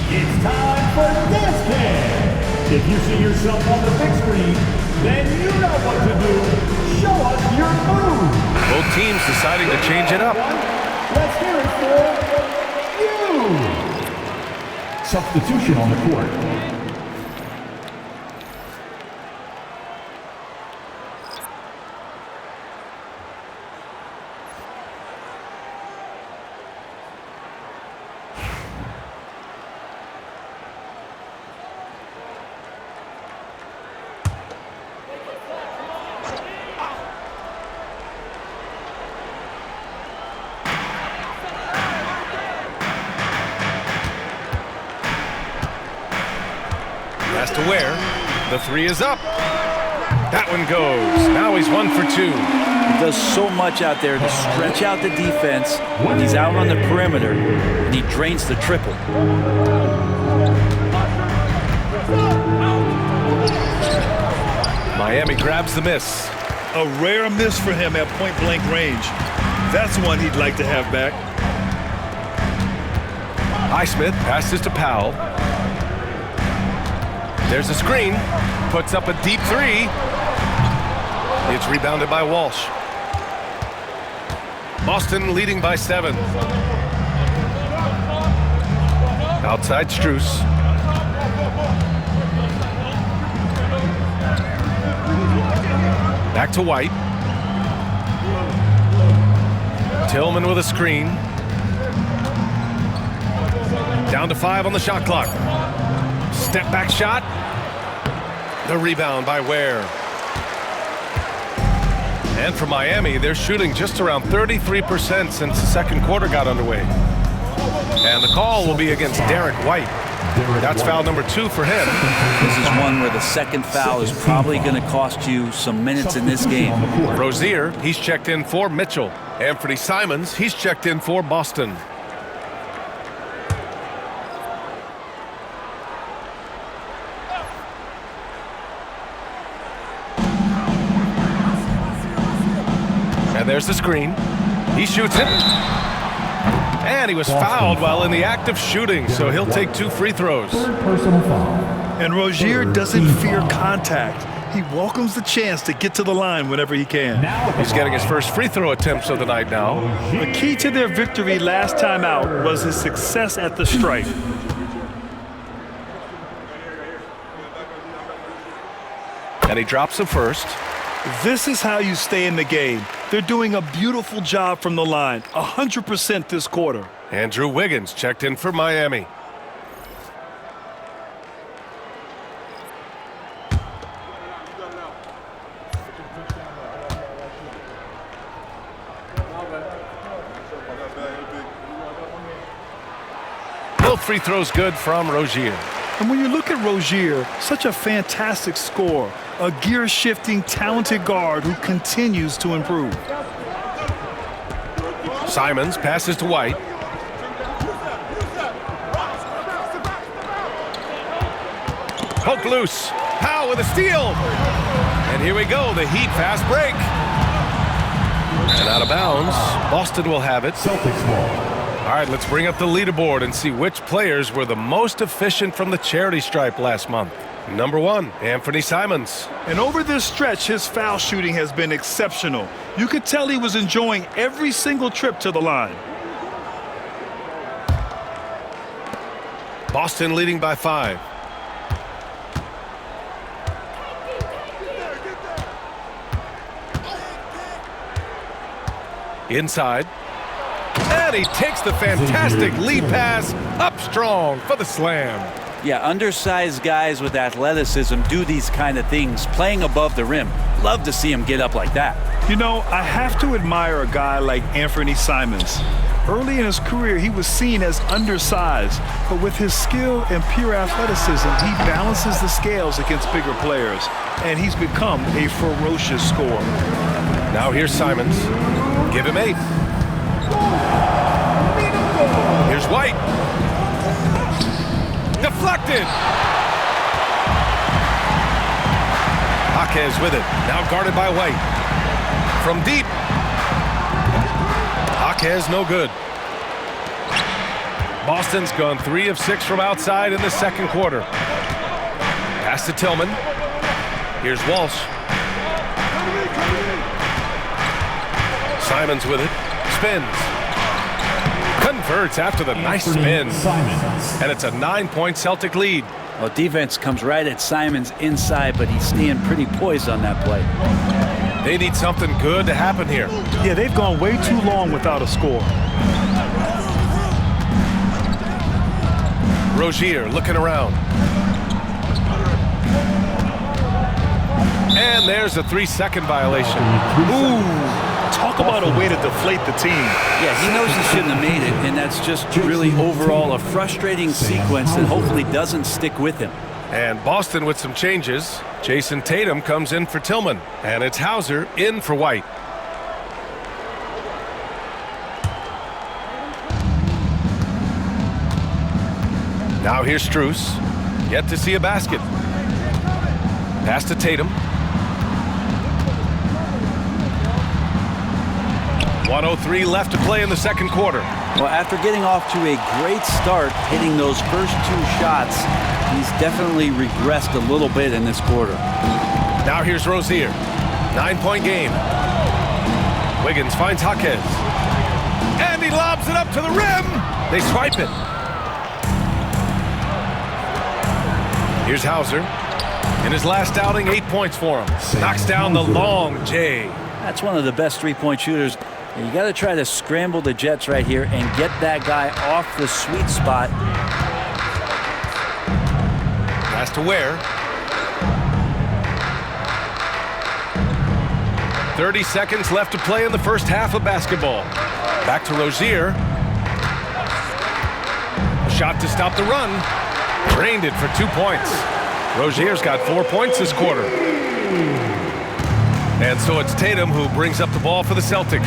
It's time for this game. If you see yourself on the big screen, then you know what to team's deciding to change it up. Let's hear it for you. Substitution on the court. Has to wear. The three is up. That one goes. Now he's 1 for 2. He does so much out there to stretch out the defense when he's out on the perimeter, and he drains the triple. Miami grabs the miss. A rare miss for him at point-blank range. That's one he'd like to have back. Highsmith passes to Powell. There's a screen. Puts up a deep three. It's rebounded by Walsh. Boston leading by 7. Outside Strus. Back to White. Tillman with a screen. Down to 5 on the shot clock. Step back shot. The rebound by Ware. And for Miami, they're shooting just around 33% since the second quarter got underway. And the call will be against Derek White. That's foul number 2 for him. This is one where the second foul is probably going to cost you some minutes in this game. Rozier, he's checked in for Mitchell. Anthony Simons, he's checked in for Boston. And there's the screen. He shoots it. And he was fouled while in the act of shooting, so he'll take 2 free throws. Personal foul. And Rozier doesn't fear contact. He welcomes the chance to get to the line whenever he can. He's getting his first free throw attempts of the night now. The key to their victory last time out was his success at the stripe. And he drops the first. This is how you stay in the game. They're doing a beautiful job from the line, 100% this quarter. Andrew Wiggins checked in for Miami. Both free throws good from Rozier. And when you look at Rozier, such a fantastic scorer, a gear-shifting, talented guard who continues to improve. Simons passes to White. Poke loose. Powell with a steal. And here we go, the Heat fast break. And out of bounds, Boston will have it. Celtics ball. All right, let's bring up the leaderboard and see which players were the most efficient from the charity stripe last month. Number 1, Anthony Simons. And over this stretch, his foul shooting has been exceptional. You could tell he was enjoying every single trip to the line. Boston leading by 5. Inside. And he takes the fantastic lead pass up strong for the slam. Yeah, undersized guys with athleticism do these kind of things, playing above the rim. Love to see him get up like that. You know, I have to admire a guy like Anthony Simons. Early in his career, he was seen as undersized, but with his skill and pure athleticism, he balances the scales against bigger players, and he's become a ferocious scorer. Now here's Simons. Give him 8. Here's White. Deflected. Jaquez with it. Now guarded by White. From deep. Jaquez no good. Boston's gone 3 of 6 from outside in the second quarter. Pass to Tillman. Here's Walsh. Simons with it. Spins. Converts after the nice spin. And it's a 9-point Celtic lead. Well, defense comes right at Simons inside, but he's staying pretty poised on that play. They need something good to happen here. Yeah, they've gone way too long without a score. Rozier looking around. And there's a 3-second violation. Ooh, talk about a way to deflate the team. Yeah, he knows he shouldn't have made it, and that's just really overall a frustrating sequence that hopefully doesn't stick with him. And Boston with some changes. Jason Tatum comes in for Tillman. And it's Hauser in for White. Now here's Strus. Yet to see a basket. Pass to Tatum. 1:03 left to play in the second quarter. Well, after getting off to a great start, hitting those first 2 shots, he's definitely regressed a little bit in this quarter. Now here's Rozier. 9-point game. Wiggins finds Jaquez. And he lobs it up to the rim. They swipe it. Here's Hauser. In his last outing, 8 points for him. Knocks down the long J. That's one of the best 3-point shooters. You got to try to scramble the Jets right here and get that guy off the sweet spot. Pass to Ware. 30 seconds left to play in the first half of basketball. Back to Rozier. A shot to stop the run. Drained it for 2 points. Rozier's got 4 points this quarter. And so it's Tatum who brings up the ball for the Celtics.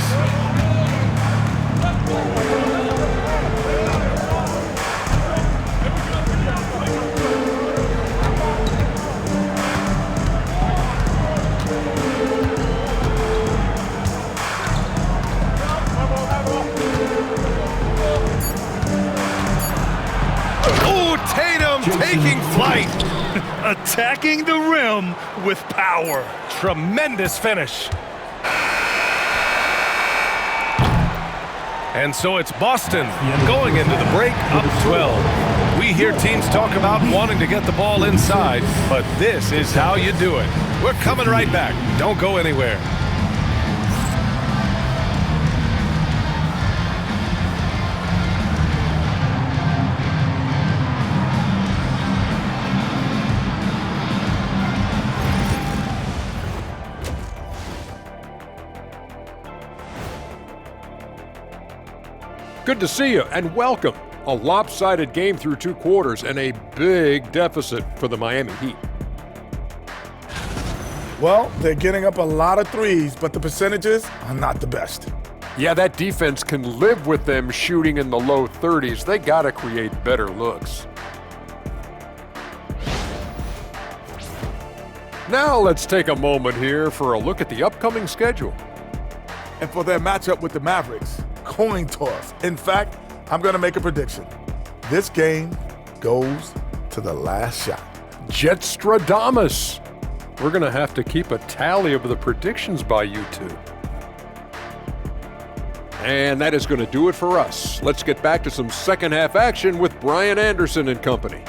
Oh, Tatum taking flight. Attacking the rim with power. Tremendous finish. And so it's Boston going into the break up 12. We hear teams talk about wanting to get the ball inside, but this is how you do it. We're coming right back. Don't go anywhere. Good to see you and welcome. A lopsided game through 2 quarters and a big deficit for the Miami Heat. Well, they're getting up a lot of threes, but the percentages are not the best. Yeah, that defense can live with them shooting in the low 30s. They got to create better looks. Now let's take a moment here for a look at the upcoming schedule. And for their matchup with the Mavericks, coin toss. In fact, I'm going to make a prediction. This game goes to the last shot. Jetstradamus. We're going to have to keep a tally of the predictions by you two. And that is going to do it for us. Let's get back to some second half action with Brian Anderson and company.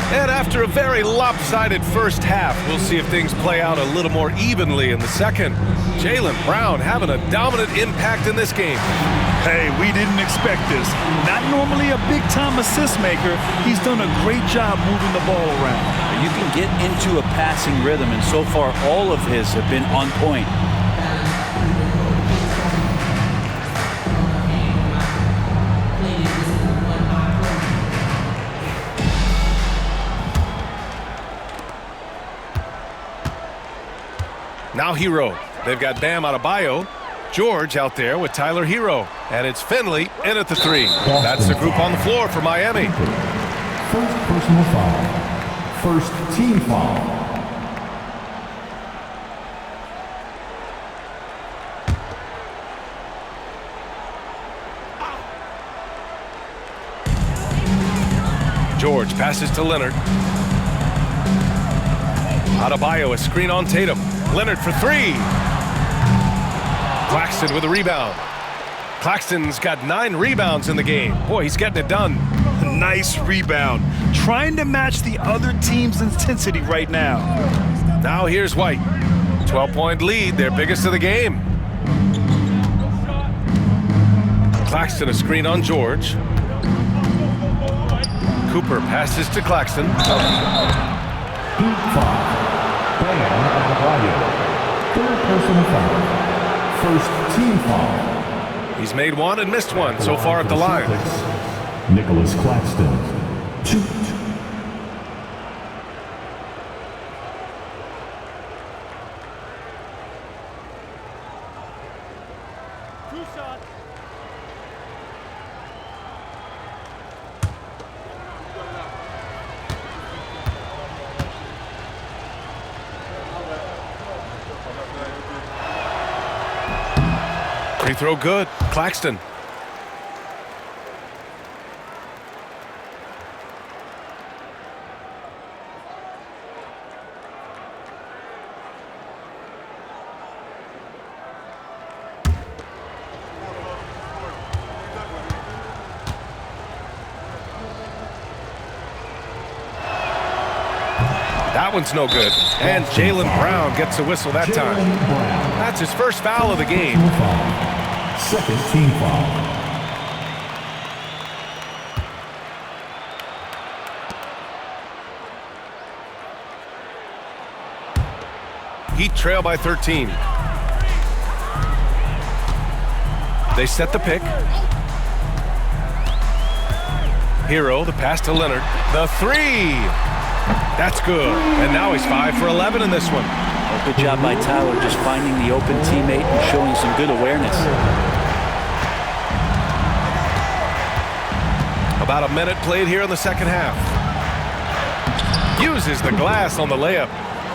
And after a very lopsided first half, we'll see if things play out a little more evenly in the second. Jaylen Brown having a dominant impact in this game. Hey, we didn't expect this. Not normally a big-time assist maker, he's done a great job moving the ball around. You can get into a passing rhythm, and so far all of his have been on point. Now Hero. They've got Bam Adebayo. George out there with Tyler Hero. And it's Finley in at the 3. That's the group on the floor for Miami. First personal foul. First team foul. George passes to Leonard. Adebayo, a screen on Tatum. Leonard for three. Claxton with a rebound. Claxton's got 9 rebounds in the game. Boy, he's getting it done. Nice rebound. Trying to match the other team's intensity right now. Now here's White. 12-point lead, their biggest of the game. Claxton, a screen on George. Cooper passes to Claxton. Heat foul. Bam Adebayo. Third personal foul. First team foul. He's made one and missed one so far at the line. Nicholas Claxton. 2. Free throw good. Claxton. That one's no good. And Jaylen Brown gets a whistle that time. That's his first foul of the game. Second team foul. Heat trail by 13. They set the pick. Hero, the pass to Leonard. The three. That's good. And now he's 5 for 11 in this one. Good job by Tyler just finding the open teammate and showing some good awareness. About a minute played here in the second half. Uses the glass on the layup.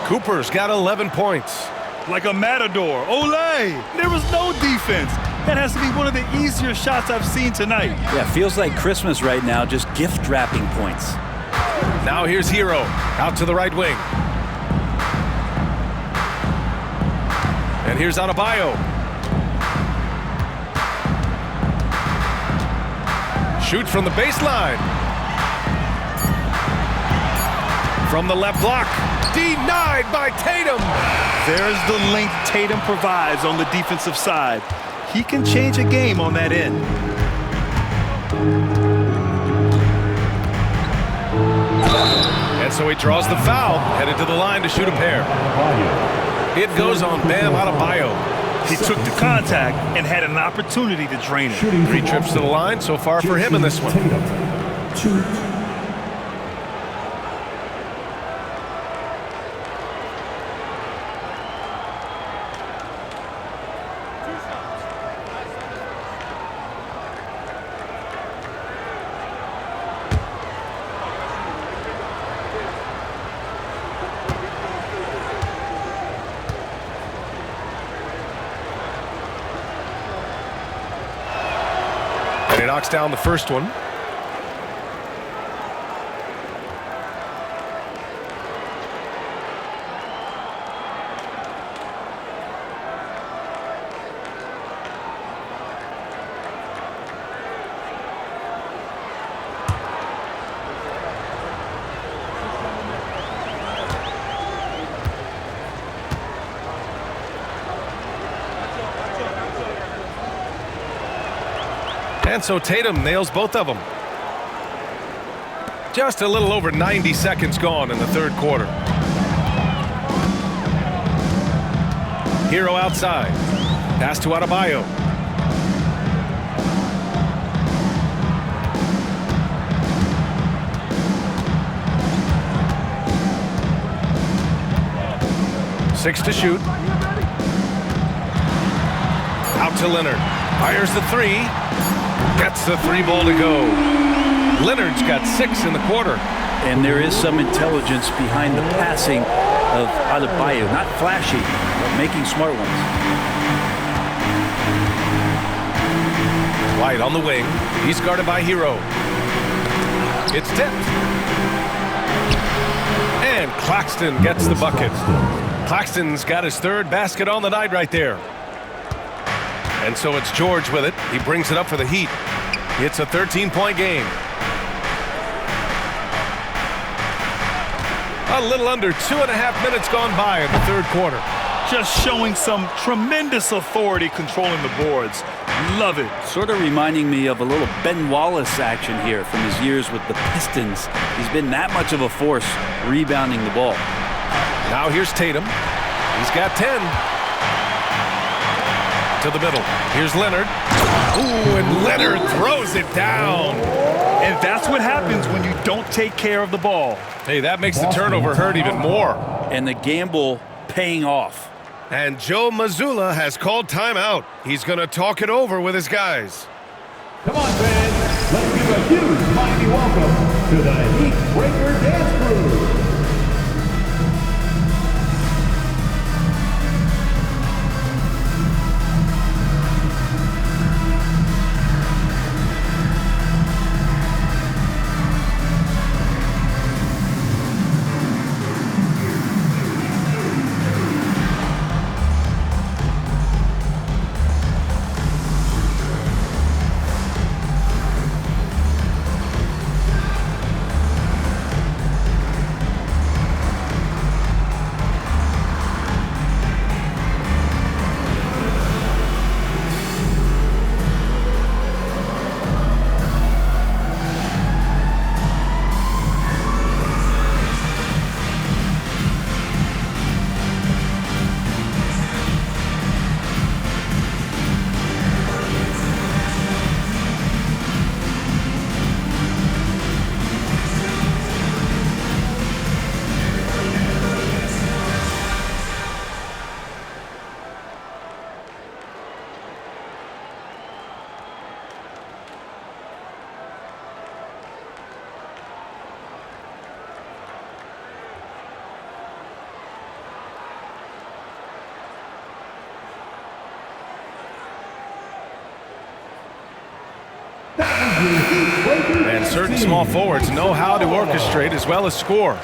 Cooper's got 11 points. Like a matador. Olay! There was no defense. That has to be one of the easier shots I've seen tonight. Yeah, feels like Christmas right now, just gift wrapping points. Now here's Hero, out to the right wing. And here's Adebayo. Shoots from the baseline. From the left block. Denied by Tatum. There's the length Tatum provides on the defensive side. He can change a game on that end. And so he draws the foul, headed to the line to shoot a pair. It goes on Bam Adebayo. He took the contact and had an opportunity to drain it. 3 trips to the line so far for him in this one. 2. He knocks down the first one. And so Tatum nails both of them. Just a little over 90 seconds gone in the third quarter. Hero outside. Pass to Adebayo. Six to shoot. Out to Leonard. Fires the three. Gets the 3 ball to go. Leonard's got 6 in the quarter. And there is some intelligence behind the passing of Adebayo. Not flashy, but making smart ones. White on the wing. He's guarded by Hero. It's tipped. And Claxton gets the bucket. Claxton's got his third basket on the night right there. And so it's George with it. He brings it up for the Heat. It's a 13-point game. A little under 2.5 minutes gone by in the third quarter. Just showing some tremendous authority controlling the boards. Love it. Sort of reminding me of a little Ben Wallace action here from his years with the Pistons. He's been that much of a force rebounding the ball. Now here's Tatum. He's got 10. To the middle. Here's Leonard. Ooh, and Leonard throws it down. And that's what happens when you don't take care of the ball. Hey, that makes the turnover hurt even more. And the gamble paying off. And Joe Mazzulla has called timeout. He's going to talk it over with his guys. Come on, fans. Let's give a huge mighty welcome to the Heat Breaker Dance Crew. And certain small forwards know how to orchestrate as well as score.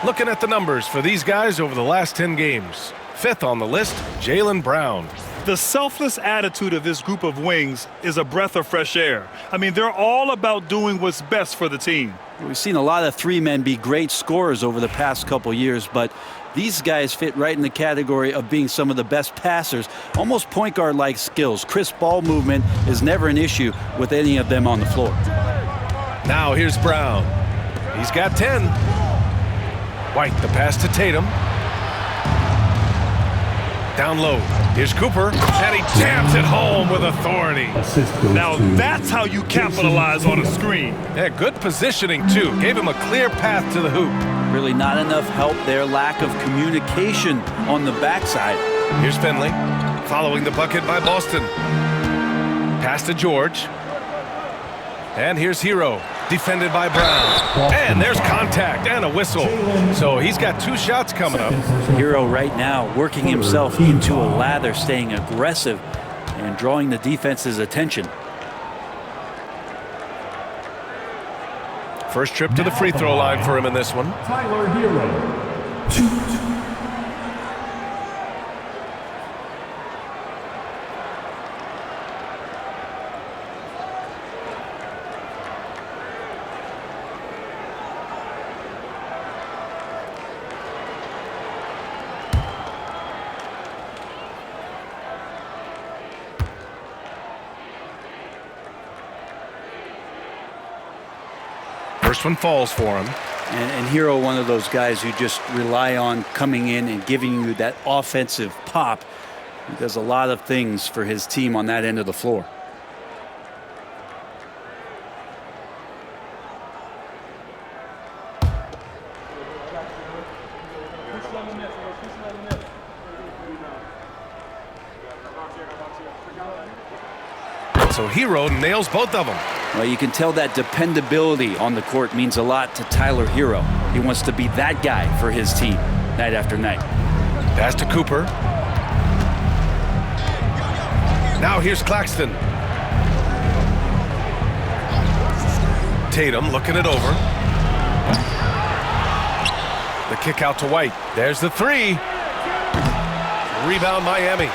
Looking at the numbers for these guys over the last 10 games. Fifth on the list, Jaylen Brown. The selfless attitude of this group of wings is a breath of fresh air. I mean, they're all about doing what's best for the team. We've seen a lot of three men be great scorers over the past couple years, but these guys fit right in the category of being some of the best passers, almost point guard-like skills. Crisp ball movement is never an issue with any of them on the floor. Now here's Brown. He's got 10. White, the pass to Tatum. Down low. Here's Cooper, and he jams it home with authority. Now that's how you capitalize on a screen. Yeah, good positioning, too. Gave him a clear path to the hoop. Really not enough help there. Lack of communication on the backside. Here's Finley, following the bucket by Boston. Pass to George. And here's Hero, defended by Brown. And there's contact and a whistle. So he's got 2 shots coming up. Hero right now working himself into a lather, staying aggressive and drawing the defense's attention. First trip to the free throw line for him in this one. Tyler Hero. First one falls for him. And Hero, one of those guys who just rely on coming in and giving you that offensive pop. He does a lot of things for his team on that end of the floor. So Hero nails both of them. Well, you can tell that dependability on the court means a lot to Tyler Hero. He wants to be that guy for his team night after night. Pass to Cooper. Now here's Claxton. Tatum looking it over. The kick out to White. There's the three. Rebound Miami.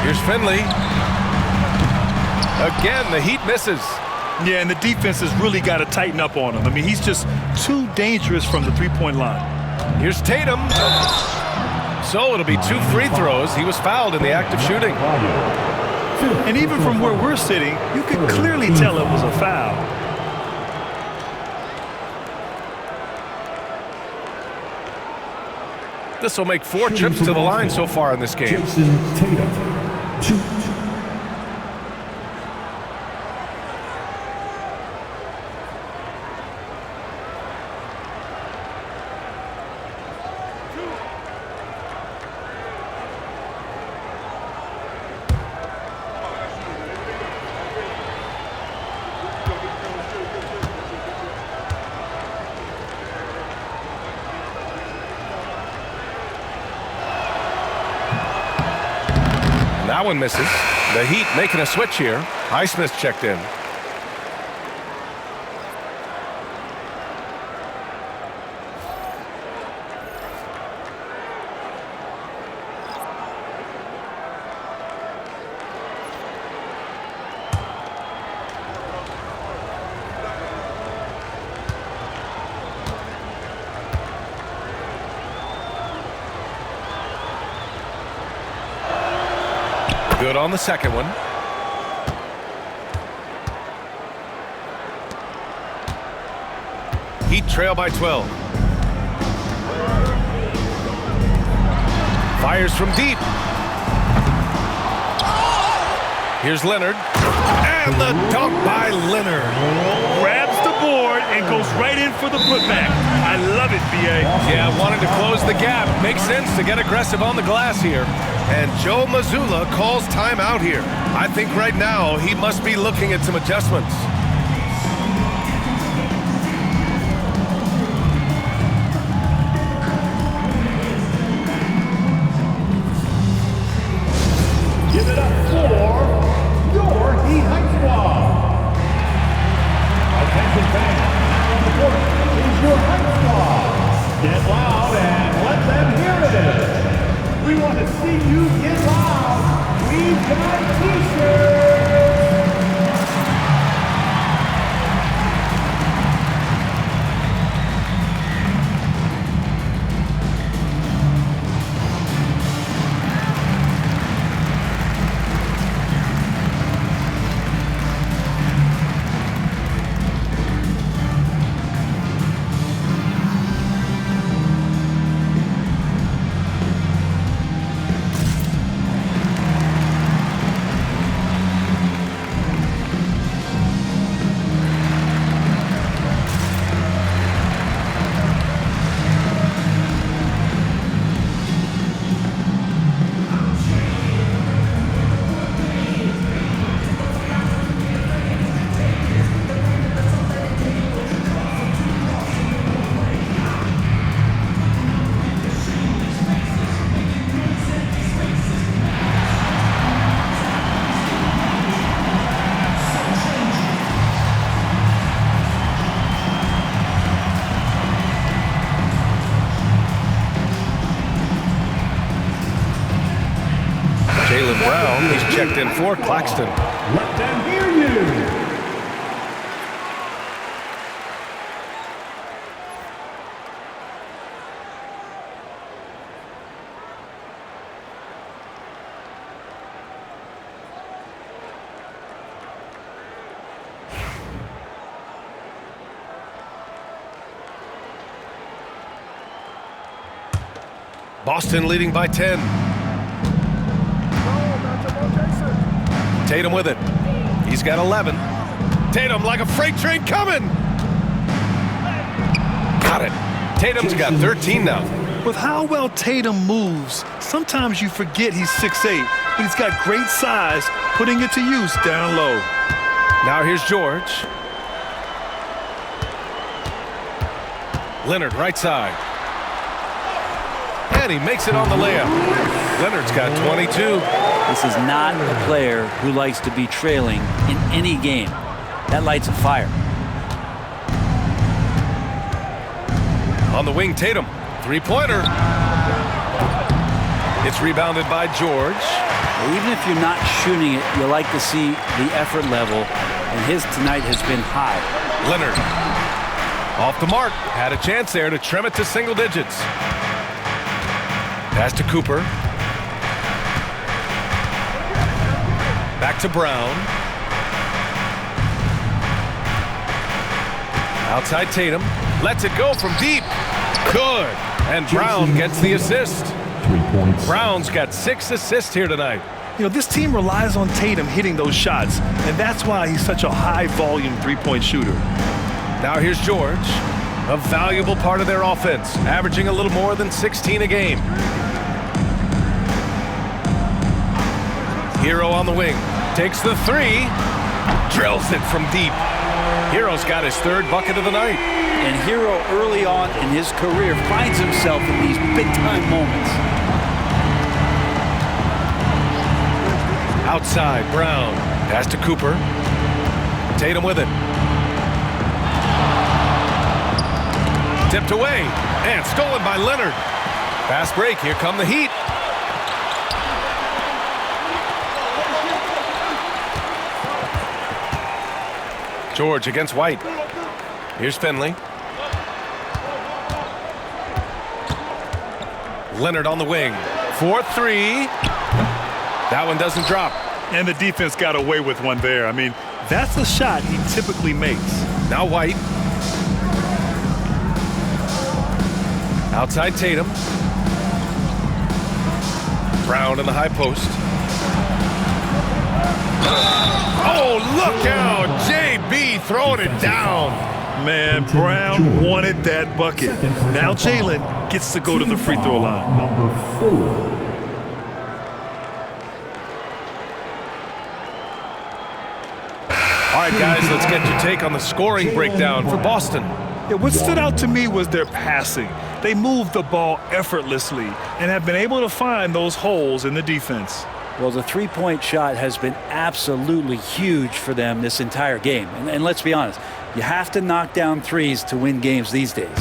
Here's Finley. Again, the Heat misses. Yeah, and the defense has really got to tighten up on him. I mean, he's just too dangerous from the three-point line. Here's Tatum. So it'll be 2 free throws. He was fouled in the act of shooting. And even from where we're sitting, you could clearly tell it was a foul. This will make 4 trips to the line so far in this game. Jason Tatum, 2. That one misses. The Heat making a switch here. Highsmith checked in. Good on the second one. Heat trail by 12. Fires from deep. Here's Leonard. And the dunk by Leonard. Grabs the board and goes right in for the putback. I love it, B.A. Yeah, wanting to close the gap. Makes sense to get aggressive on the glass here. And Joe Mazzulla calls timeout here. I think right now he must be looking at some adjustments. Give it up for your Heat High Squad. Attention fans, on the court is your High Squad. Get loud and let them hear it. We want to see you get loud. We've got t-shirts. Jaylen Brown, he's checked in for Claxton. Let them hear you. Boston leading by 10. Tatum with it. He's got 11. Tatum like a freight train coming. Got it. Tatum's got 13 now. With how well Tatum moves, sometimes you forget he's 6'8", but he's got great size, putting it to use down low. Now here's George. Leonard right side. And he makes it on the layup. Leonard's got 22. This is not a player who likes to be trailing in any game. That lights a fire. On the wing, Tatum. Three-pointer. It's rebounded by George. Even if you're not shooting it, you like to see the effort level, and his tonight has been high. Leonard. Off the mark. Had a chance there to trim it to single digits. Pass to Cooper. Back to Brown. Outside Tatum. Lets it go from deep. Good. And Brown gets the assist. 3 points. Brown's got 6 assists here tonight. You know, this team relies on Tatum hitting those shots, and that's why he's such a high-volume three-point shooter. Now here's George. A valuable part of their offense, averaging a little more than 16 a game. Hero on the wing. Takes the three. Drills it from deep. Hero's got his 3rd bucket of the night. And Hero early on in his career finds himself in these big-time moments. Outside, Brown. Pass to Cooper. Tatum with it. Tipped away. And stolen by Leonard. Fast break. Here come the Heat. George against White. Here's Finley. Leonard on the wing. 4-3. That one doesn't drop. And the defense got away with one there. I mean, that's a shot he typically makes. Now White. Outside Tatum. Brown in the high post. Oh, look out. JB throwing it down. Man, Brown wanted that bucket. Now Jalen gets to go to the free throw line. Number 4. All right, guys, let's get your take on the scoring breakdown for Boston. Yeah, what stood out to me was their passing. They moved the ball effortlessly and have been able to find those holes in the defense. Well, the three-point shot has been absolutely huge for them this entire game. And let's be honest, you have to knock down threes to win games these days.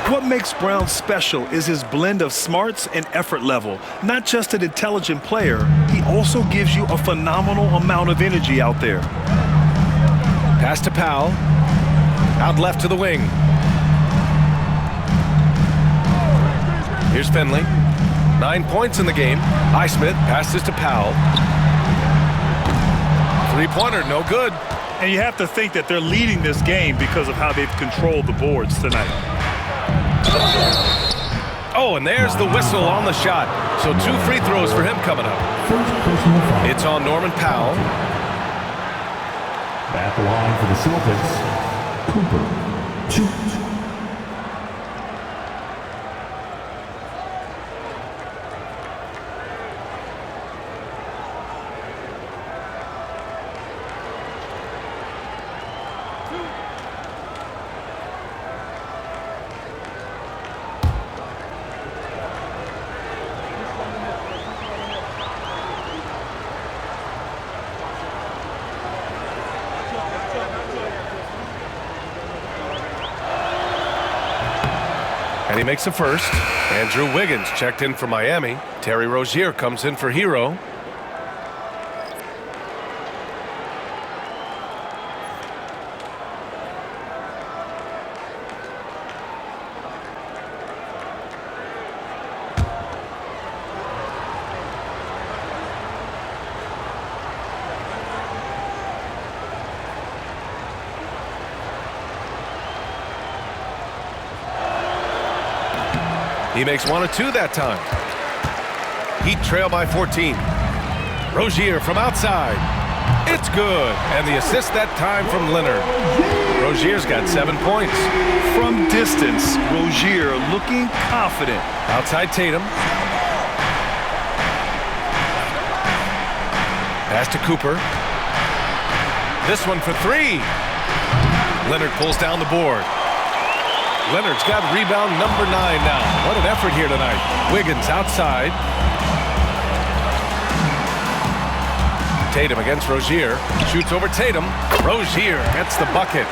What makes Brown special is his blend of smarts and effort level. Not just an intelligent player, he also gives you a phenomenal amount of energy out there. Pass to Powell. Out left to the wing. Here's Finley. 9 points in the game. Highsmith passes to Powell. Three-pointer, no good. And you have to think that they're leading this game because of how they've controlled the boards tonight. Oh, and there's the whistle on the shot. So 2 free throws for him coming up. First personal foul. It's on Norman Powell. At the line for the Celtics, Cooper, 2. And he makes the first. Andrew Wiggins checked in for Miami. Terry Rozier comes in for Hero. He makes 1 of 2 that time. Heat trail by 14. Rozier from outside. It's good. And the assist that time from Leonard. Rozier's got 7 points. From distance, Rozier looking confident. Outside Tatum. Pass to Cooper. This one for 3. Leonard pulls down the board. Leonard's got rebound number 9 now. What an effort here tonight. Wiggins outside. Tatum against Rozier. Shoots over Tatum. Rozier gets the bucket.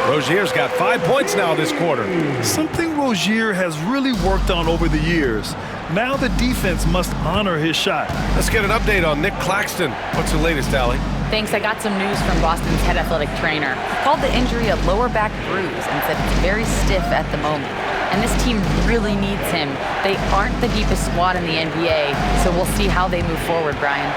Rozier's got 5 points now this quarter. Something Rozier has really worked on over the years. Now the defense must honor his shot. Let's get an update on Nick Claxton. What's the latest, Allie? Thanks. I got some news from Boston's head athletic trainer. He called the injury a lower back bruise and said it's very stiff at the moment. And this team really needs him. They aren't the deepest squad in the NBA, so we'll see how they move forward, Brian.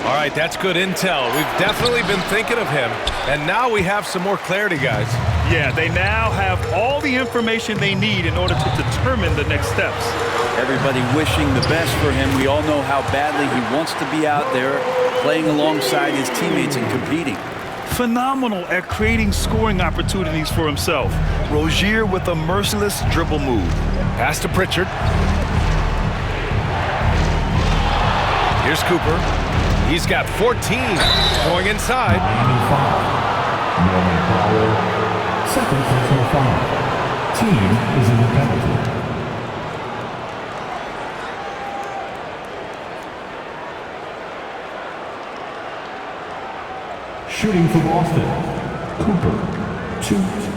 All right, that's good intel. We've definitely been thinking of him, and now we have some more clarity, guys. Yeah, they now have all the information they need in order to determine the next steps. Everybody wishing the best for him. We all know how badly he wants to be out there playing alongside his teammates and competing. Phenomenal at creating scoring opportunities for himself. Rozier with a merciless dribble move. Pass to Pritchard. Here's Cooper. He's got 14 going inside. Miami foul. Norman Powell. Second personal foul. Team is in the penalty. Shooting for Boston. Cooper. 2.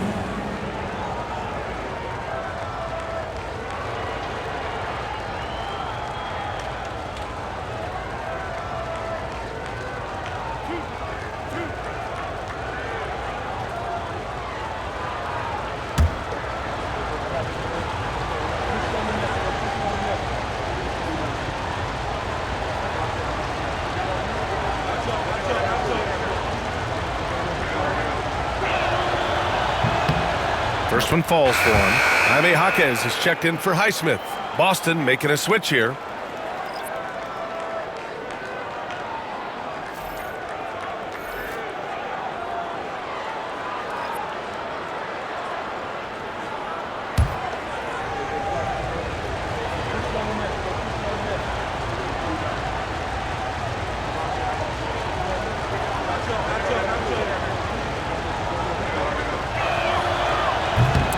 First one falls for him. Jaime Jaquez has checked in for Highsmith. Boston making a switch here.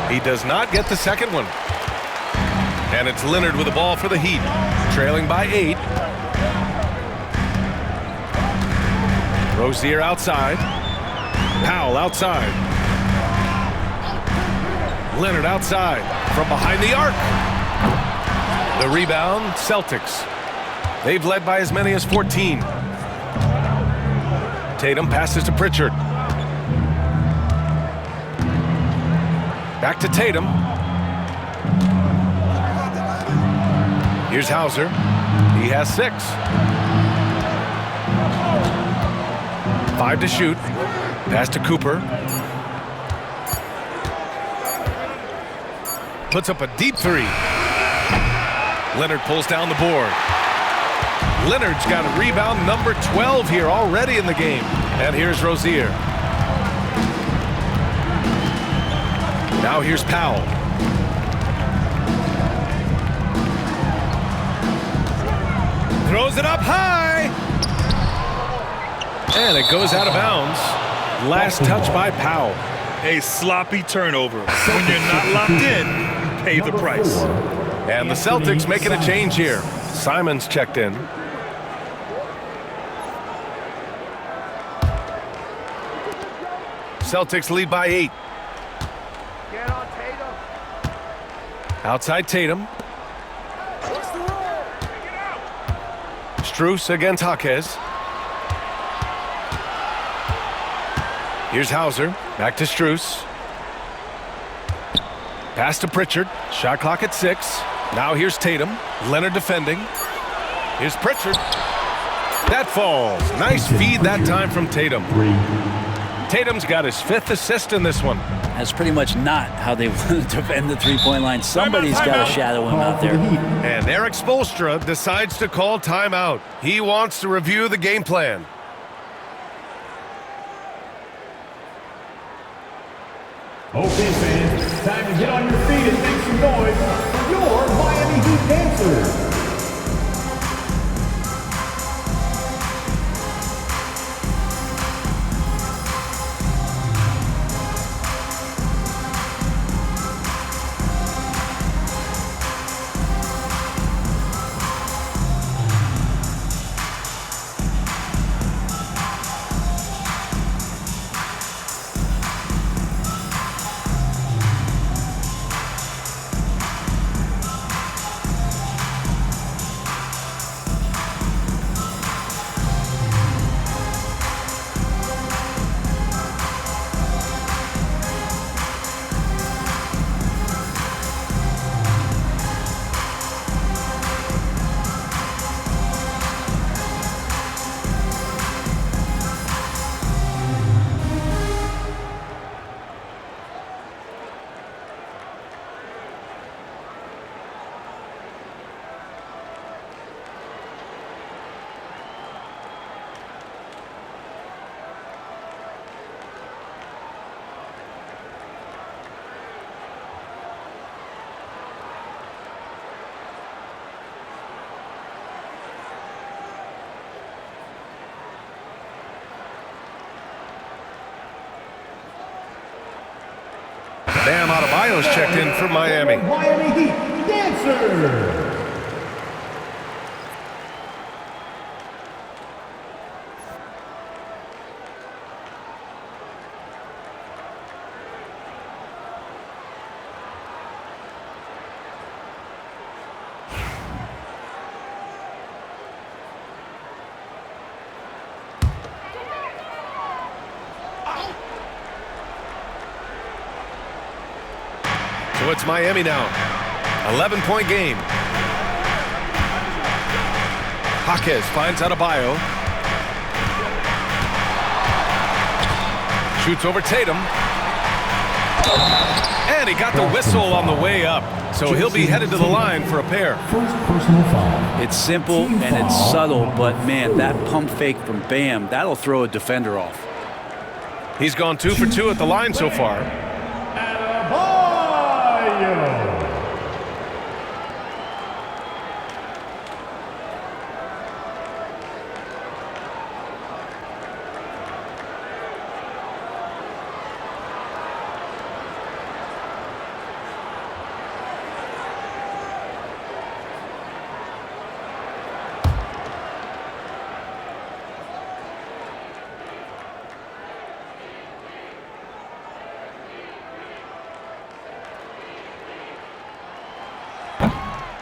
He does not get the second one. And it's Leonard with the ball for the Heat, trailing by 8. Rozier outside. Powell outside. Leonard outside from behind the arc. The rebound, Celtics. They've led by as many as 14. Tatum passes to Pritchard. Back to Tatum. Here's Hauser. He has 6. 5 to shoot. Pass to Cooper. Puts up a deep 3. Leonard pulls down the board. Leonard's got a rebound number 12 here already in the game. And here's Rozier. Now here's Powell. Throws it up high. And it goes out of bounds. Last touch by Powell. A sloppy turnover. When you're not locked in, you pay the price. And the Celtics making a change here. Simon's checked in. Celtics lead by 8. Outside Tatum. Strus against Jaquez. Here's Hauser. Back to Strus. Pass to Pritchard. Shot clock at 6. Now here's Tatum. Leonard defending. Here's Pritchard. That falls. Nice feed that time from Tatum. Tatum's got his 5th assist in this one. That's pretty much not how they want to defend the three-point line. Somebody's got to shadow him out there. And Eric Spoelstra decides to call timeout. He wants to review the game plan. Okay, fans, time to get on your feet and make some noise for your Miami Heat dancers. Bam Adebayo's checked in for Miami. Miami Heat, Dancer. So it's Miami now. 11-point game. Jaquez finds Adebayo. Shoots over Tatum. And he got the whistle on the way up. So he'll be headed to the line for a pair. First personal foul. It's simple and it's subtle, but man, that pump fake from Bam, that'll throw a defender off. He's gone 2 for 2 at the line so far.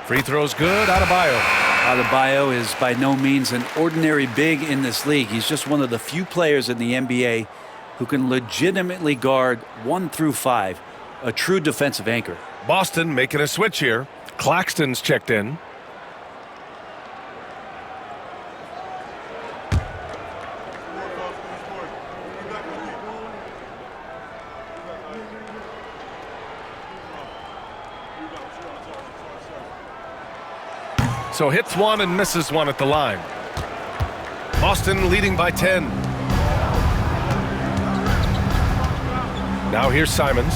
Free throw's good. Adebayo. Adebayo is by no means an ordinary big in this league. He's just one of the few players in the NBA who can legitimately guard 1 through 5, a true defensive anchor. Boston making a switch here. Claxton's checked in. So hits one and misses one at the line. Boston leading by 10. Now here's Simons.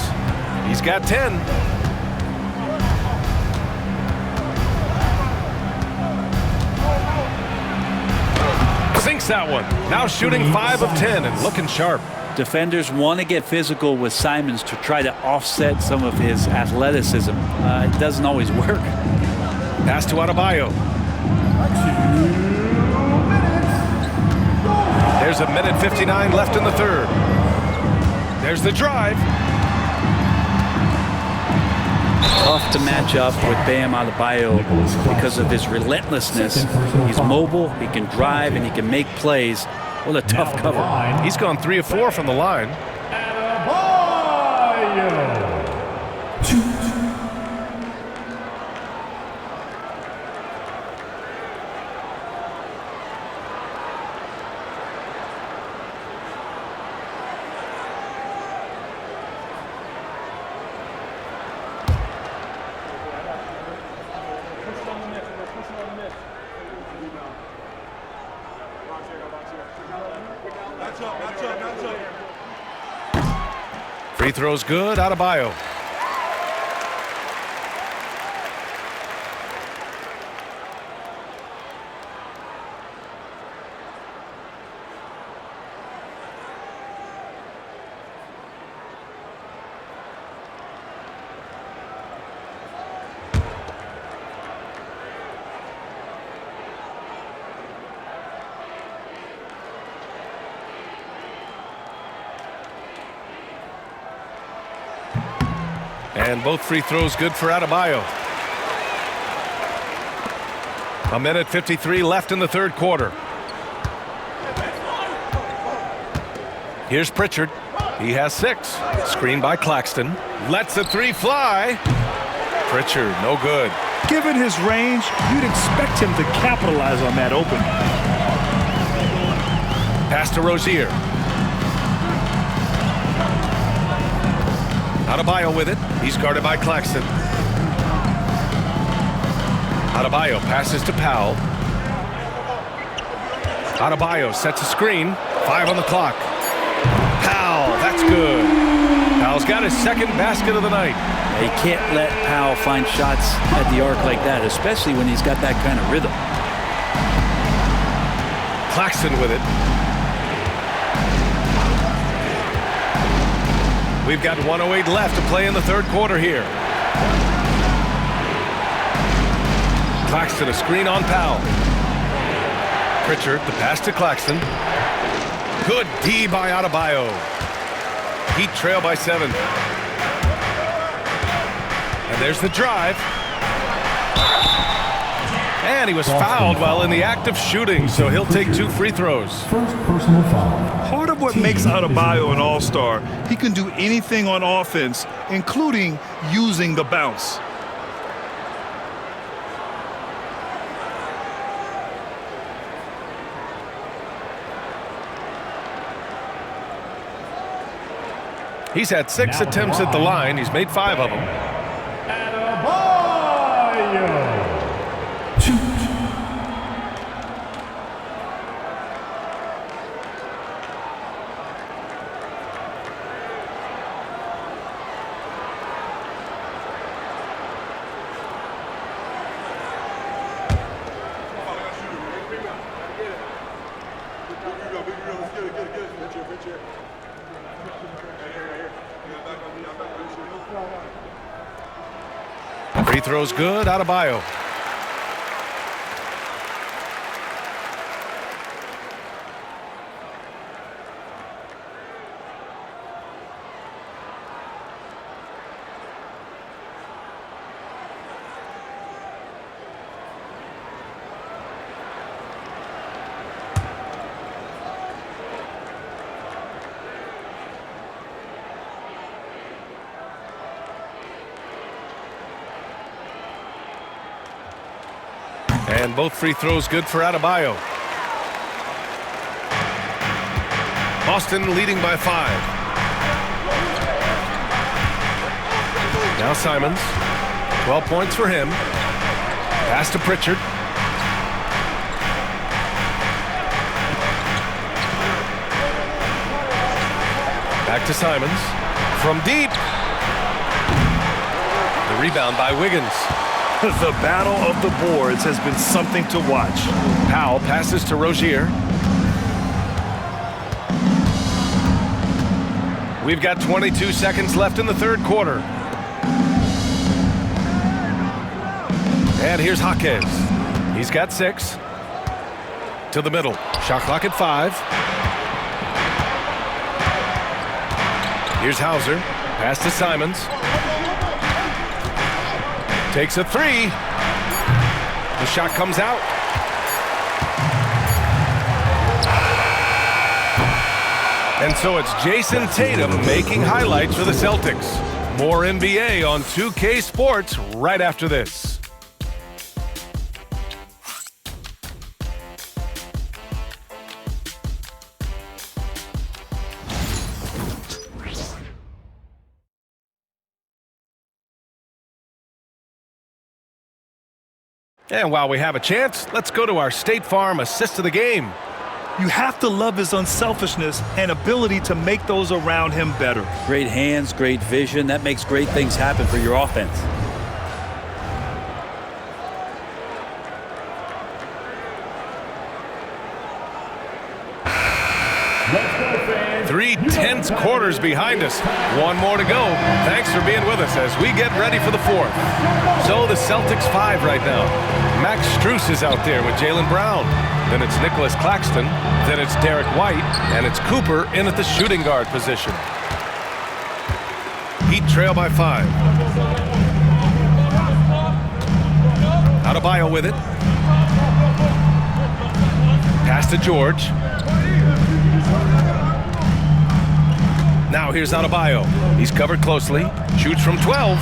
He's got 10. Sinks that one. Now shooting 5 of 10 and looking sharp. Defenders want to get physical with Simons to try to offset some of his athleticism. It doesn't always work. Pass to Adebayo. There's 1:59 left in the third. There's the drive. Tough to match up with Bam Adebayo because of his relentlessness. He's mobile, he can drive, and he can make plays. What a tough cover. He's gone 3 of 4 from the line. Free throw's good. Adebayo. And both free throws good for Adebayo. 1:53 left in the third quarter. Here's Pritchard. He has 6. Screened by Claxton. Lets the 3 fly. Pritchard, no good. Given his range, you'd expect him to capitalize on that open. Pass to Rozier. Adebayo with it. He's guarded by Claxton. Adebayo passes to Powell. Adebayo sets a screen. 5 on the clock. Powell, that's good. Powell's got his second basket of the night. You can't let Powell find shots at the arc like that, especially when he's got that kind of rhythm. Claxton with it. We've got 1:08 left to play in the third quarter here. Claxton, a screen on Powell. Pritchard, the pass to Claxton. Good D by Adebayo. Heat trail by 7. And there's the drive. And he was fouled while in the act of shooting, so he'll take 2 free throws. First personal foul. Part of what makes Adebayo an all-star, he can do anything on offense, including using the bounce. He's had 6 attempts at the line. He's made 5 of them. Adebayo. Shoot. Free throw's good. Adebayo. And both free throws good for Adebayo. Boston leading by 5. Now Simons. 12 points for him. Pass to Pritchard. Back to Simons. From deep. The rebound by Wiggins. The battle of the boards has been something to watch. Powell passes to Rozier. We've got 22 seconds left in the third quarter. And here's Jaquez. He's got 6. To the middle. Shot clock at 5. Here's Hauser. Pass to Simons. Takes a 3. The shot comes out. And so it's Jason Tatum making highlights for the Celtics. More NBA on 2K Sports right after this. And while we have a chance, let's go to our State Farm assist of the game. You have to love his unselfishness and ability to make those around him better. Great hands, great vision. That makes great things happen for your offense. Three tense quarters behind us. One more to go. Thanks for being with us as we get ready for the fourth. So the Celtics 5 right now. Max Strus is out there with Jaylen Brown. Then it's Nicholas Claxton. Then it's Derek White. And it's Cooper in at the shooting guard position. Heat trail by 5. Adebayo with it. Pass to George. Now here's Adebayo. He's covered closely. Shoots from 12.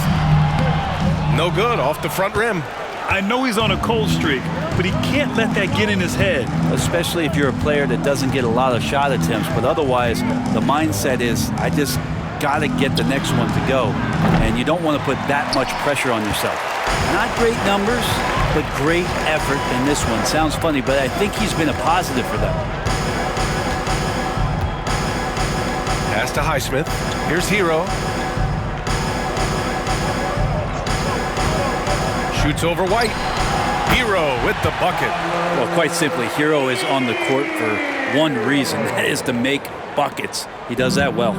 No good, off the front rim. I know he's on a cold streak, but he can't let that get in his head. Especially if you're a player that doesn't get a lot of shot attempts. But otherwise, the mindset is, I just got to get the next one to go. And you don't want to put that much pressure on yourself. Not great numbers, but great effort in this one. Sounds funny, but I think he's been a positive for them. Pass to Highsmith. Here's Hero. Shoots over White. Hero with the bucket. Well, quite simply, Hero is on the court for one reason. That is to make buckets. He does that well.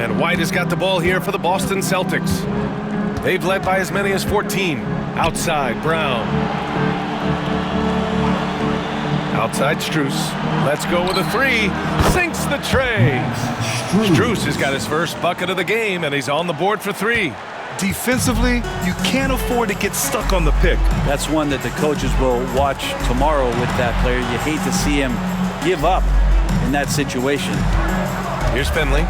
And White has got the ball here for the Boston Celtics. They've led by as many as 14. Outside, Brown. Outside, Strus. Let's go with a three. Sinks the tray. Strus has got his first bucket of the game, and he's on the board for three. Defensively, you can't afford to get stuck on the pick. That's one that the coaches will watch tomorrow with that player. You hate to see him give up in that situation. Here's Finley.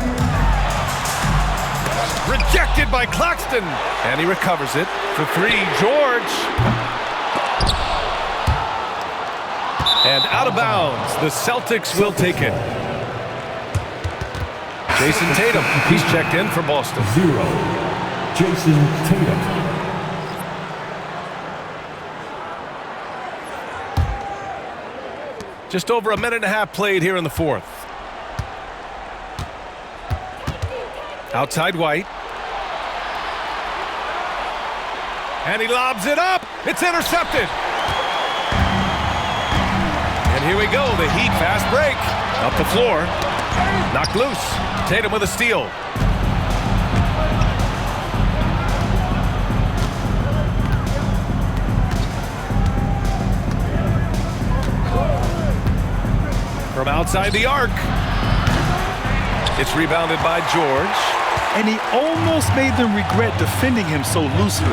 Rejected by Claxton. And he recovers it for three. George. And out of bounds. The Celtics will take it. Jason Tatum. He's checked in for Boston. 0. Jason Tatum. Just over a minute and a half played here in the fourth. Outside White. And he lobs it up. It's intercepted. And here we go. The Heat fast break. Up the floor. Knocked loose. Tatum with a steal. From outside the arc. It's rebounded by George. And he almost made them regret defending him so loosely.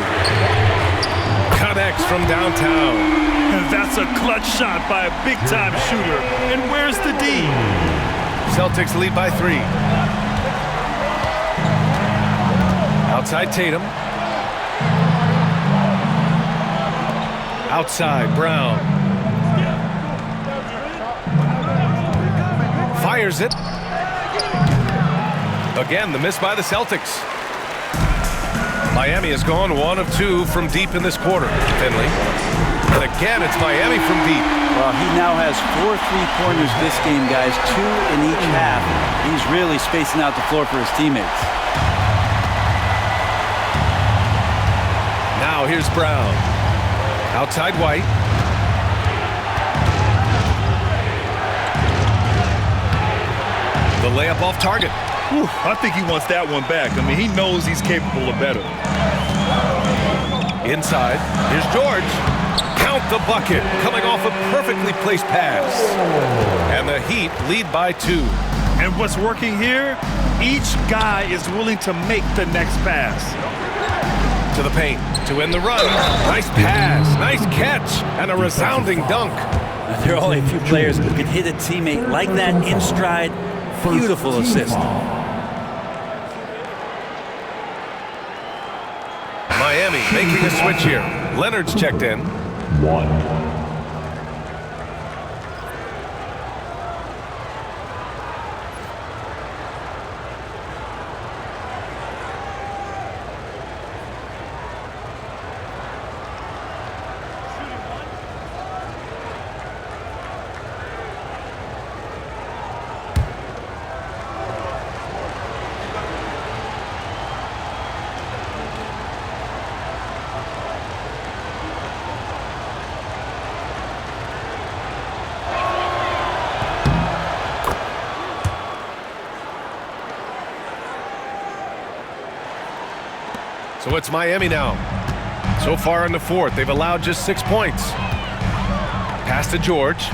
Connects from downtown. And that's a clutch shot by a big-time shooter. And where's the D? Celtics lead by 3. Outside Tatum. Outside Brown. Fires it. Again, the miss by the Celtics. Miami has gone 1 of 2 from deep in this quarter. Finley. And again, it's Miami from deep. Well, he now has 4 3-pointers this game, guys, 2 in each half. He's really spacing out the floor for his teammates. Now here's Brown. Outside White. The layup off target. Whew, I think he wants that one back. I mean, he knows he's capable of better. Inside, here's George. Count the bucket, coming off a perfectly placed pass. And the Heat lead by 2. And what's working here? Each guy is willing to make the next pass. To the paint, to win the run. Nice pass, nice catch, and a resounding dunk. There are only a few players who can hit a teammate like that in stride. Beautiful assist. Miami making a switch here. Leonard's checked in. 1. So it's Miami now. So far in the fourth, they've allowed just 6 points. Pass to George.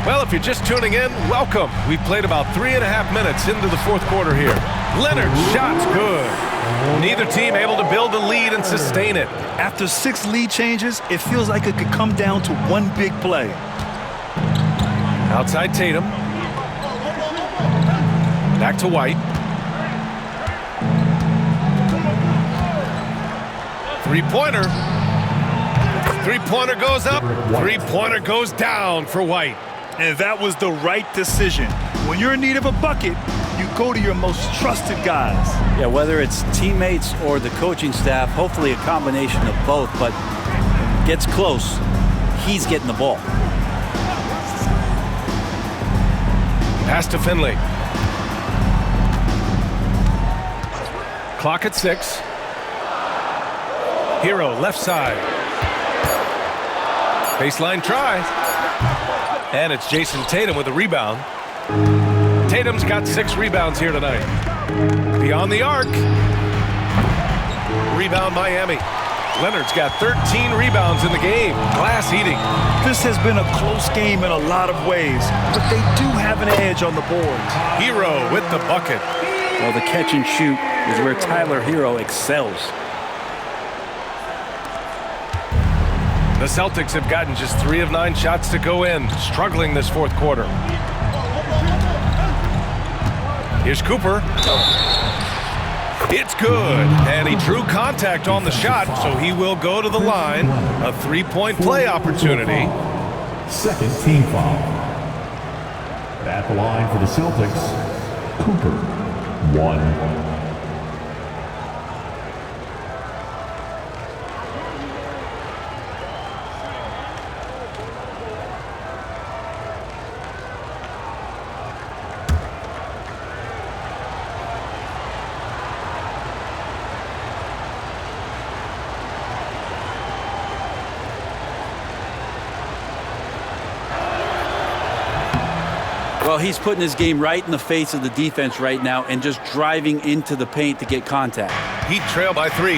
Well, if you're just tuning in, welcome. We've played about 3.5 minutes into the fourth quarter here. Leonard's shot's good. Neither team able to build a lead and sustain it. After 6 lead changes, it feels like it could come down to one big play. Outside Tatum. Back to White. Three-pointer. Three-pointer goes up. Three-pointer goes down for White. And that was the right decision. When you're in need of a bucket, you go to your most trusted guys. Yeah, whether it's teammates or the coaching staff, hopefully a combination of both, but gets close, he's getting the ball. Pass to Finley. Clock at 6. Hero left side. Baseline try. And it's Jason Tatum with a rebound. Tatum's got 6 rebounds here tonight. Beyond the arc. Rebound Miami. Leonard's got 13 rebounds in the game. Glass eating. This has been a close game in a lot of ways, but they do have an edge on the board. Hero with the bucket. Well, the catch and shoot is where Tyler Hero excels. The Celtics have gotten just 3 of 9 shots to go in, struggling this fourth quarter. Here's Cooper. It's good, and he drew contact on the shot, so he will go to the line. A 3-point play opportunity. Second team foul. At the line for the Celtics, Cooper, 1. Well, he's putting his game right in the face of the defense right now and just driving into the paint to get contact. Heat trail by 3.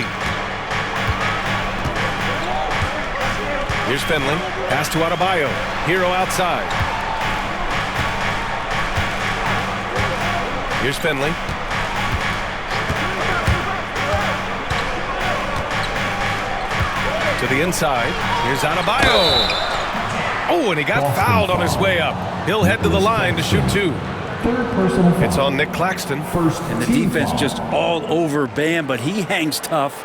Here's Finley. Pass to Adebayo. Hero outside. Here's Finley. To the inside. Here's Adebayo. Oh, and he got fouled on his way up. He'll head to the line to shoot 2. Third personal foul. It's on Nick Claxton. First And the team defense foul. just all over Bam, but he hangs tough.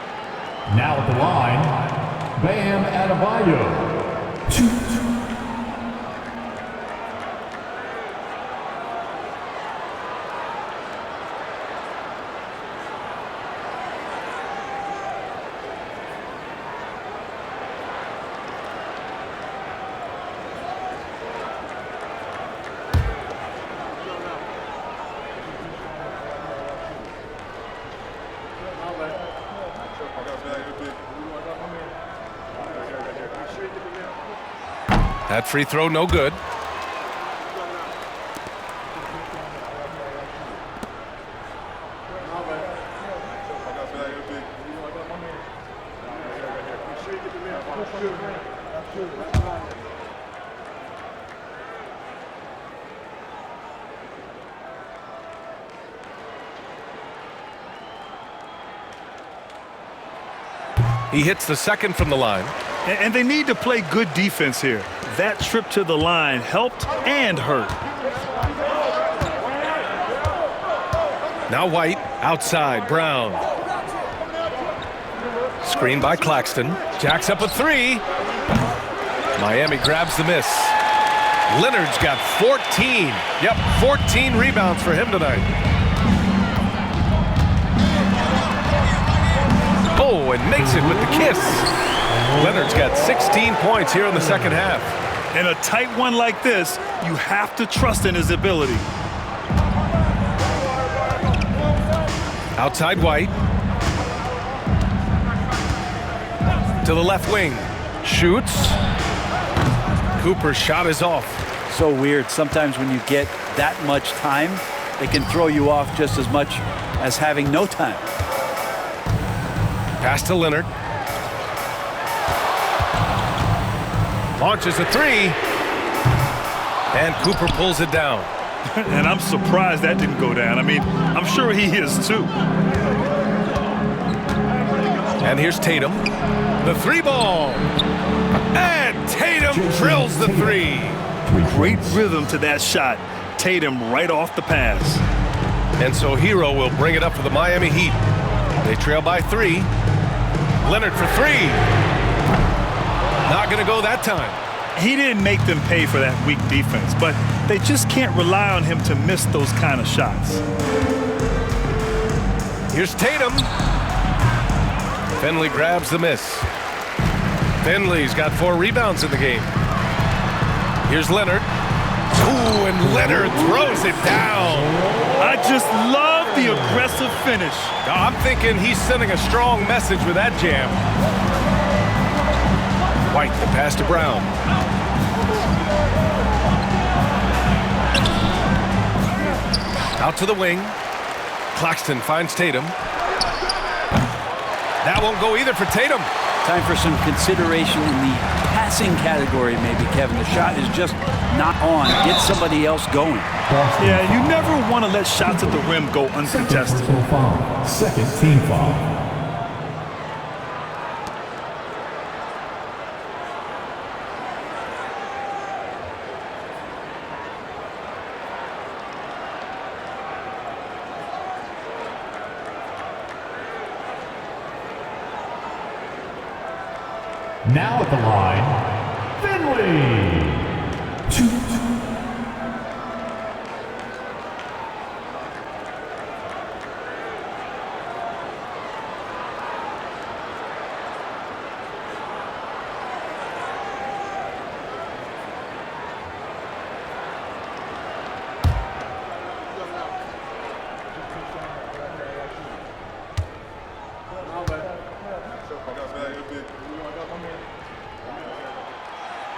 Now at the line, Bam Adebayo. 2. That free throw no good. He hits the second from the line. And they need to play good defense here. That trip to the line helped and hurt. Now White, outside, Brown. Screen by Claxton. Jacks up a 3. Miami grabs the miss. Leonard's got 14. Yep, 14 rebounds for him tonight. Oh, and makes it with the kiss. Leonard's got 16 points here in the second half. In a tight one like this, you have to trust in his ability. Outside White. To the left wing. Shoots. Cooper's shot is off. So weird. Sometimes when you get that much time, it can throw you off just as much as having no time. Pass to Leonard. Launches a 3. And Cooper pulls it down. And I'm surprised that didn't go down. I mean, I'm sure he is too. And here's Tatum. The 3 ball. And Tatum drills the 3. Great rhythm to that shot. Tatum right off the pass. And so Hero will bring it up for the Miami Heat. They trail by 3. Leonard for 3. Not going to go that time. He didn't make them pay for that weak defense, but they just can't rely on him to miss those kind of shots. Here's Tatum. Finley grabs the miss. Finley's got 4 rebounds in the game. Here's Leonard. Ooh, and Leonard throws it down. I just love the aggressive finish. I'm thinking he's sending a strong message with that jam. White, the pass to Brown. Out to the wing. Claxton finds Tatum. That won't go either for Tatum. Time for some consideration in the passing category, maybe, Kevin. The shot is just not on. Get somebody else going. Yeah, you never want to let shots at the rim go uncontested. Second team foul. Now at the line, Finley.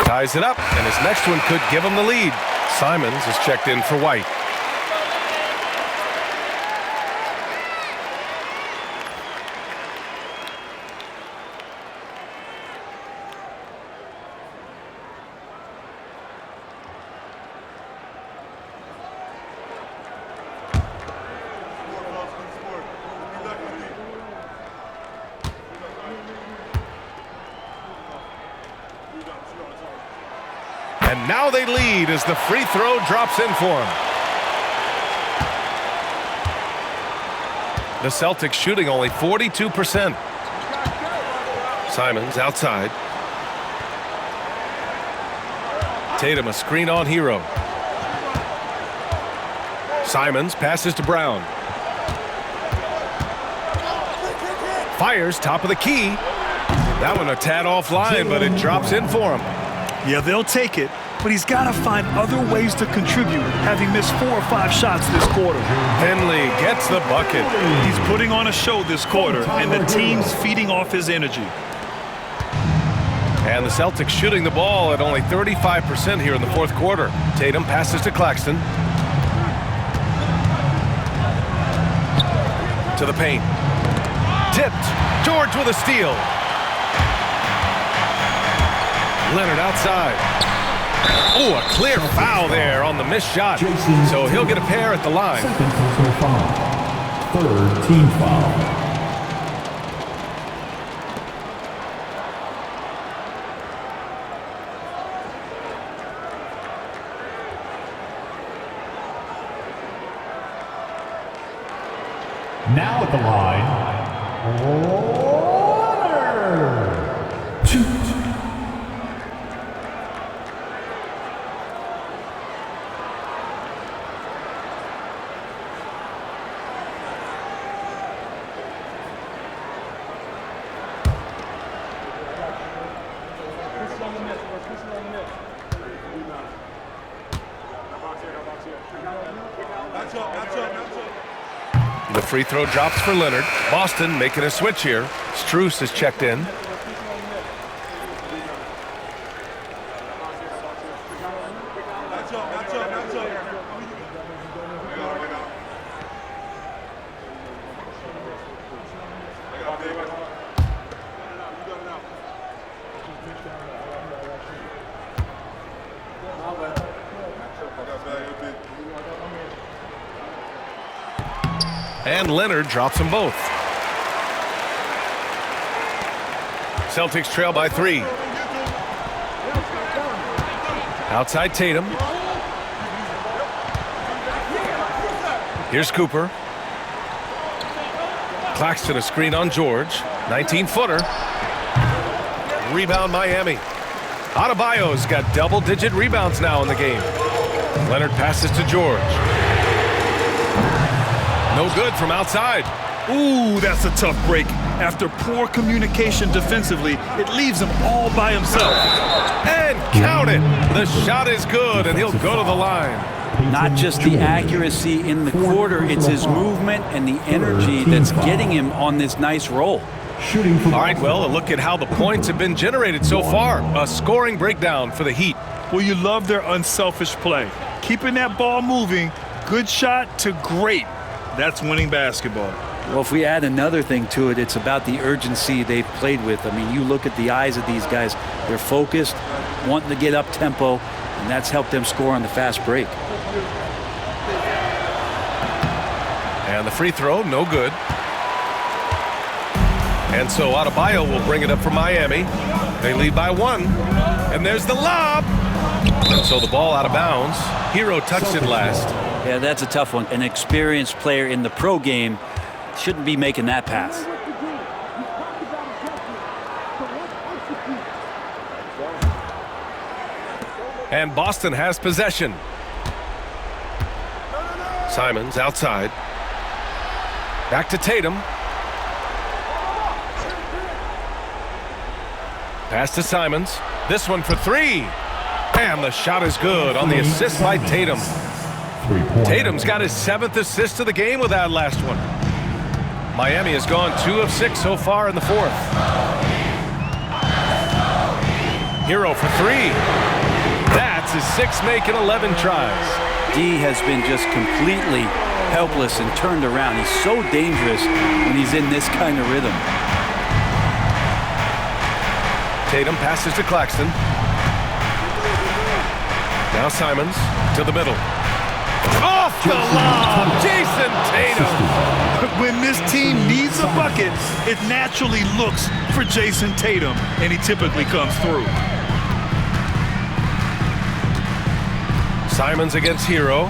Ties it up, and his next one could give him the lead. Simons is checked in for White. And now they lead as the free throw drops in for him. The Celtics shooting only 42%. Simons outside. Tatum a screen on Hero. Simons passes to Brown. Fires top of the key. That one a tad offline, but it drops in for him. Yeah, they'll take it, but he's got to find other ways to contribute, having missed 4 or 5 shots this quarter. Finley gets the bucket. He's putting on a show this quarter, and the team's feeding off his energy. And the Celtics shooting the ball at only 35% here in the fourth quarter. Tatum passes to Claxton. To the paint. Tipped. George with a steal. Leonard outside. Oh, a clear foul there on the missed shot. So he'll get a pair at the line. Second personal foul. Third team foul. Now at the line, Leonard. 2. The free throw drops for Leonard. Boston making a switch here. Strus is checked in. And Leonard drops them both. Celtics trail by 3. Outside Tatum. Here's Cooper. Claxton a screen on George. 19-footer. Rebound Miami. Adebayo's got double-digit rebounds now in the game. Leonard passes to George. No good from outside. Ooh, that's a tough break. After poor communication defensively, it leaves him all by himself. And count it. The shot is good, and he'll go to the line. Not just the accuracy in the quarter, it's his movement and the energy that's getting him on this nice roll. All right, well, a look at how the points have been generated so far. A scoring breakdown for the Heat. Well, you love their unselfish play. Keeping that ball moving, Good shot to great. That's winning basketball. Well, if we add another thing to it, it's about the urgency they've played with. I mean, you look at the eyes of these guys. They're focused, wanting to get up tempo, and that's helped them score on the fast break. And the free throw, no good. And so Adebayo will bring it up for Miami. They lead by 1. And there's the lob. And so the ball out of bounds. Hero touched it last. Yeah, that's a tough one. An experienced player in the pro game shouldn't be making that pass. And Boston has possession. Simons outside. Back to Tatum. Pass to Simons. This one for 3. And the shot is good on the assist by Tatum. Tatum's got his 7th assist of the game with that last one. Miami has gone 2 of 6 so far in the 4th. Hero for 3. That's his 6th make in 11 tries. D has been just completely helpless and turned around. He's so dangerous when he's in this kind of rhythm. Tatum passes to Claxton. Now Simons to the middle. Off the lob, Jason Tatum. When this team needs a bucket, it naturally looks for Jason Tatum, and he typically comes through. Simons against Hero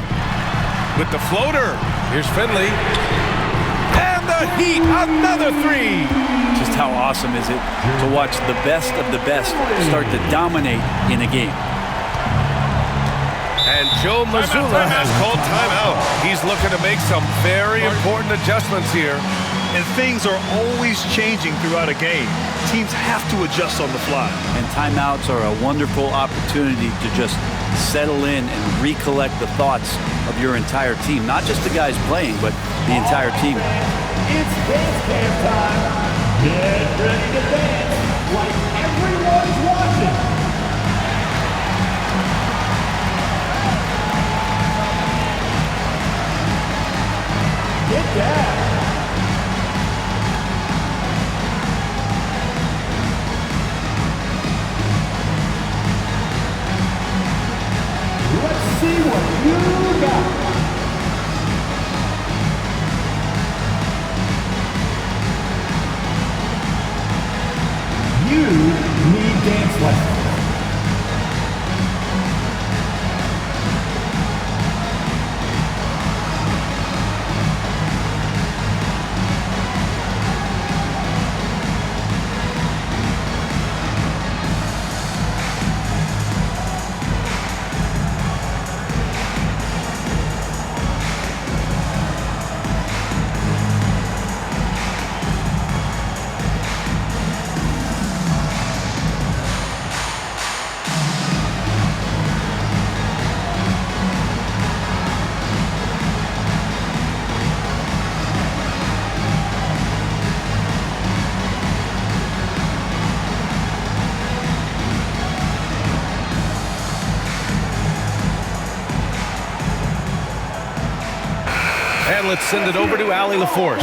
with the floater. Here's Finley. And the Heat, another 3. Just how awesome is it to watch the best of the best start to dominate in a game. And Joe Mazzulla has called timeout. He's looking to make some very important adjustments here. And things are always changing throughout a game. Teams have to adjust on the fly. And timeouts are a wonderful opportunity to just settle in and recollect the thoughts of your entire team. Not just the guys playing, but the entire team. It's dance camp time. Get ready to dance like everyone's watching. Get down. Let's see what you got. You need dance lessons. And let's send it over to Allie LaForce.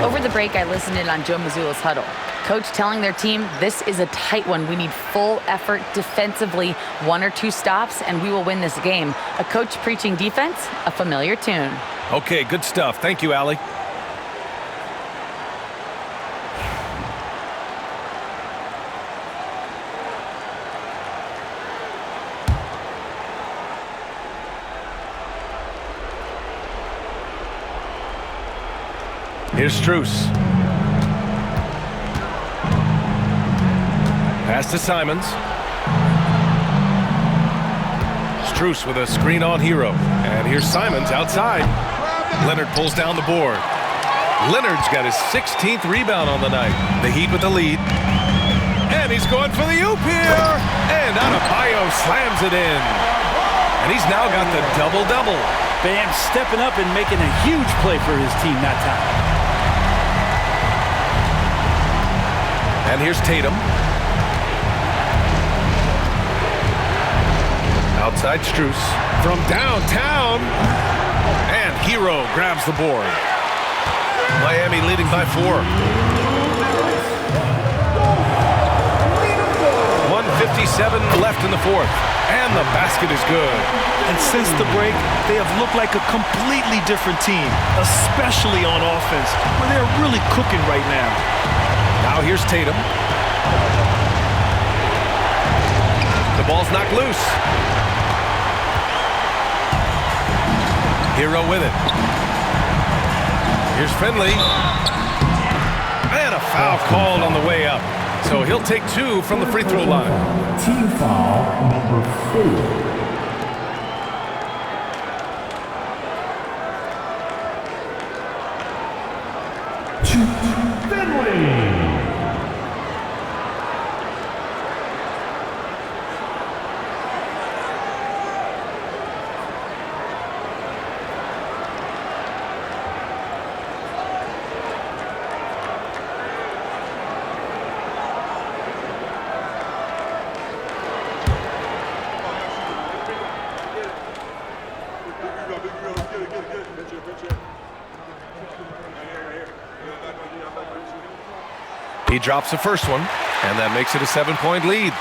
Over the break, I listened in on Joe Mazzulla's huddle. Coach telling their team, this is a tight one. We need full effort defensively, 1 or 2 stops, and we will win this game. A coach preaching defense, a familiar tune. Okay, good stuff. Thank you, Allie. Here's Strus. Pass to Simons. Strus with a screen on Hero. And here's Simons outside. Leonard pulls down the board. Leonard's got his 16th rebound on the night. The Heat with the lead. And he's going for the oop here. And Adebayo slams it in. And he's now got the double-double. Bam stepping up and making a huge play for his team that time. And here's Tatum. Outside Strus. From downtown. And Hero grabs the board. Miami leading by 4. 1:57 left in the fourth. And the basket is good. And since the break, they have looked like a completely different team, especially on offense, where they're really cooking right now. Now here's Tatum. The ball's knocked loose. Hero with it. Here's Finley. And a foul called on the way up. So he'll take 2 from the free throw line. Team foul number 4. He drops the first one, and that makes it a 7-point lead.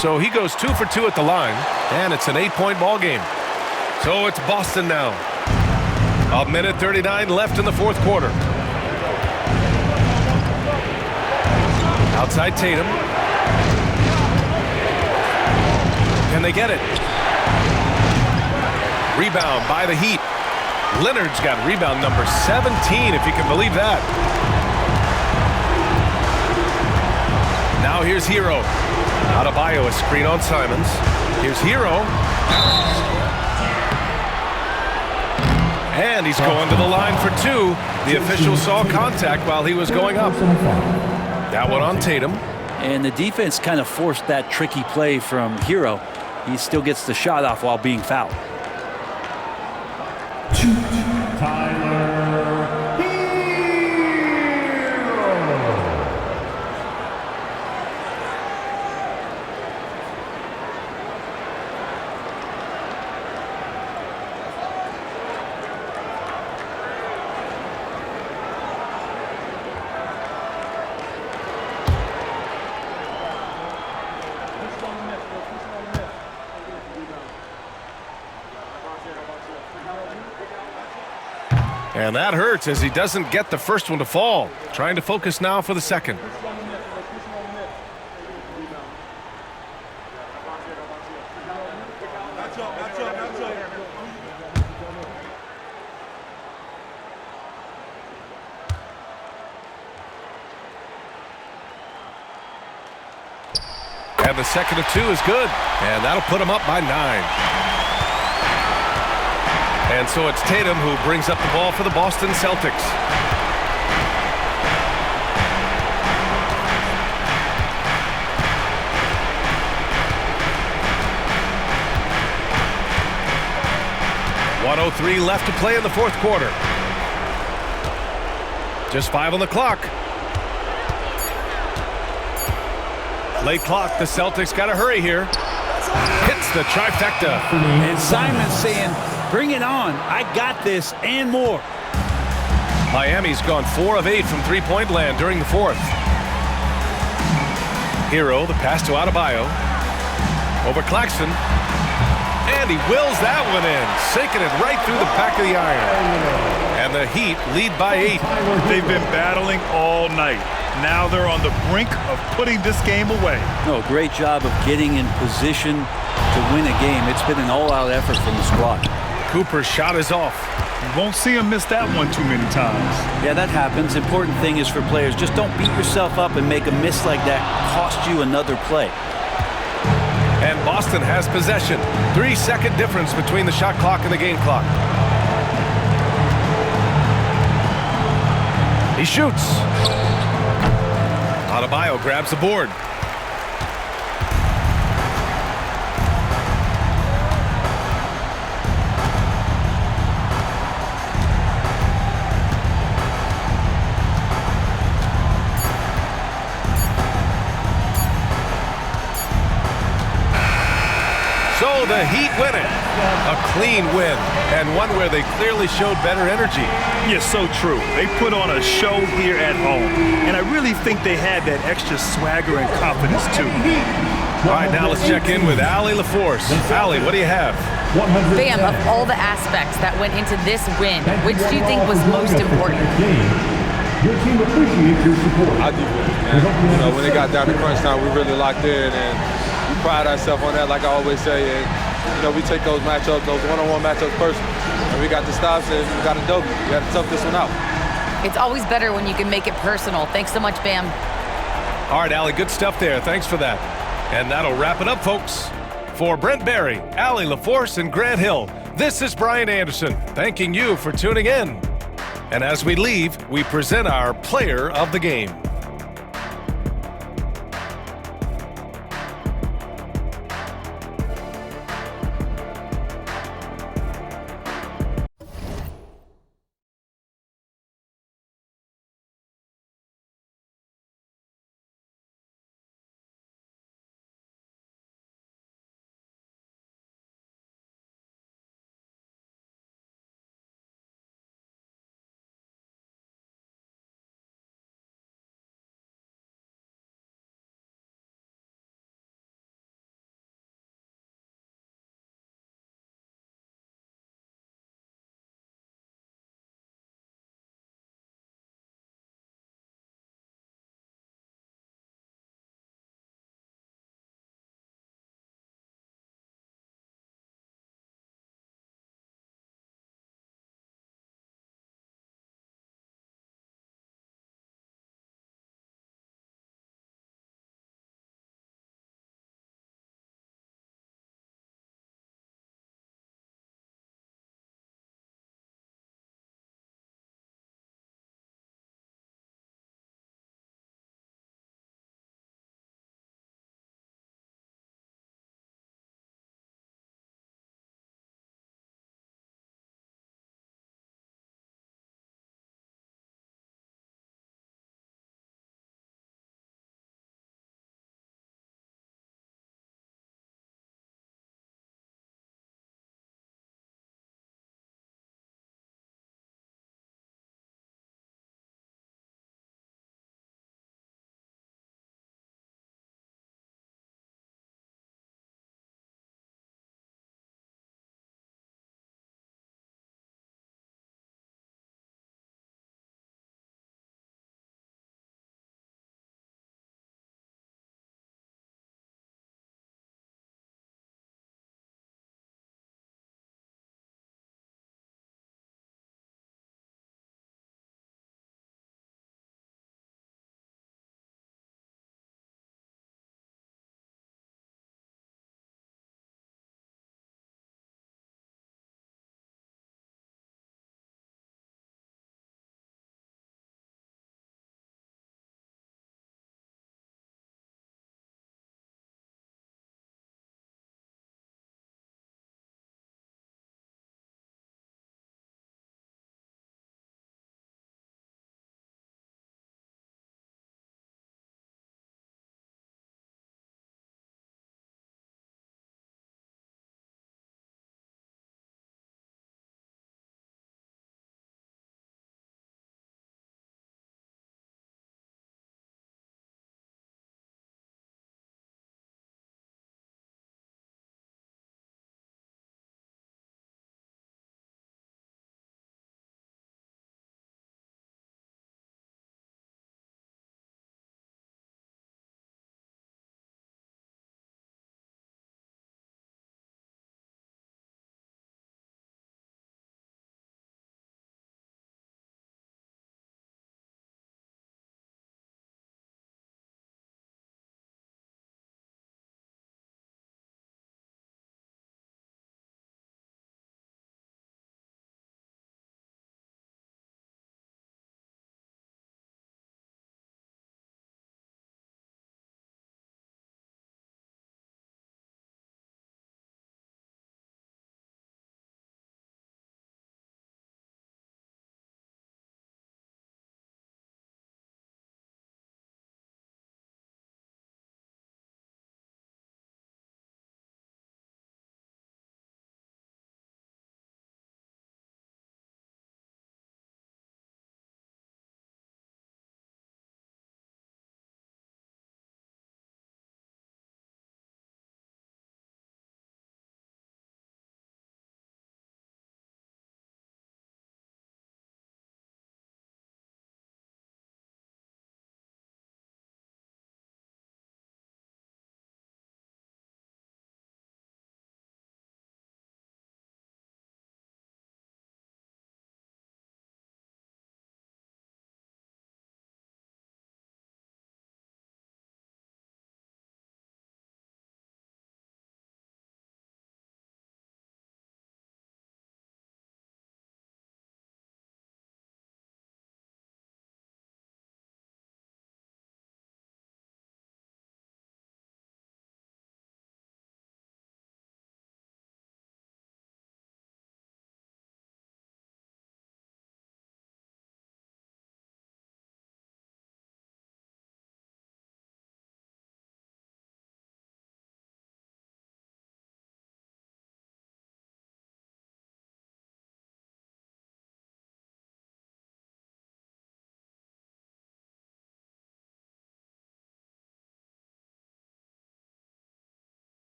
So he goes 2 for 2 at the line, and it's an 8-point ball game. So it's Boston now. 1:39 left in the fourth quarter. Outside Tatum. Can they get it? Rebound by the Heat. Leonard's got rebound number 17, if you can believe that. Now here's Hero. Adebayo, a screen on Simons. Here's Hero. And he's going to the line for 2. The official saw contact while he was going up. That one on Tatum. And the defense kind of forced that tricky play from Hero. He still gets the shot off while being fouled. And that hurts as he doesn't get the first one to fall. Trying to focus now for the second. And the second of 2 is good. And that'll put him up by 9. And so it's Tatum who brings up the ball for the Boston Celtics. .103 left to play in the fourth quarter. Just 5 on the clock. Late clock, the Celtics got to hurry here. Hits the trifecta. And Simon's saying, bring it on. I got this and more. Miami's gone 4 of 8 from three-point land during the fourth. Hero, the pass to Adebayo. Over Claxton. And he wills that one in, sinking it right through the back of the iron. And the Heat lead by 8. They've been battling all night. Now they're on the brink of putting this game away. No, great job of getting in position to win a game. It's been an all-out effort from the squad. Cooper's shot is off. You won't see him miss that one too many times. Yeah, that happens. Important thing is for players, just don't beat yourself up and make a miss like that cost you another play. And Boston has possession. 3-second difference between the shot clock and the game clock. He shoots. Adebayo grabs the board. So the Heat win it. A clean win, and one where they clearly showed better energy. Yes, so true. They put on a show here at home, and I really think they had that extra swagger and confidence, too. All right, now let's check in with Allie LaForce. Allie, what do you have? Bam, of all the aspects that went into this win, which do you think was most important? Your team appreciates your support. Our defense, man. You know, when it got down to crunch time, we really locked in, and we pride ourselves on that, like I always say. And, you know, we take those matchups, those one-on-one matchups personal. And we got the stops, and we got a W. We got to tough this one out. It's always better when you can make it personal. Thanks so much, Bam. All right, Allie, good stuff there. Thanks for that. And that'll wrap it up, folks. For Brent Barry, Allie LaForce, and Grant Hill, this is Brian Anderson, thanking you for tuning in. And as we leave, we present our player of the game.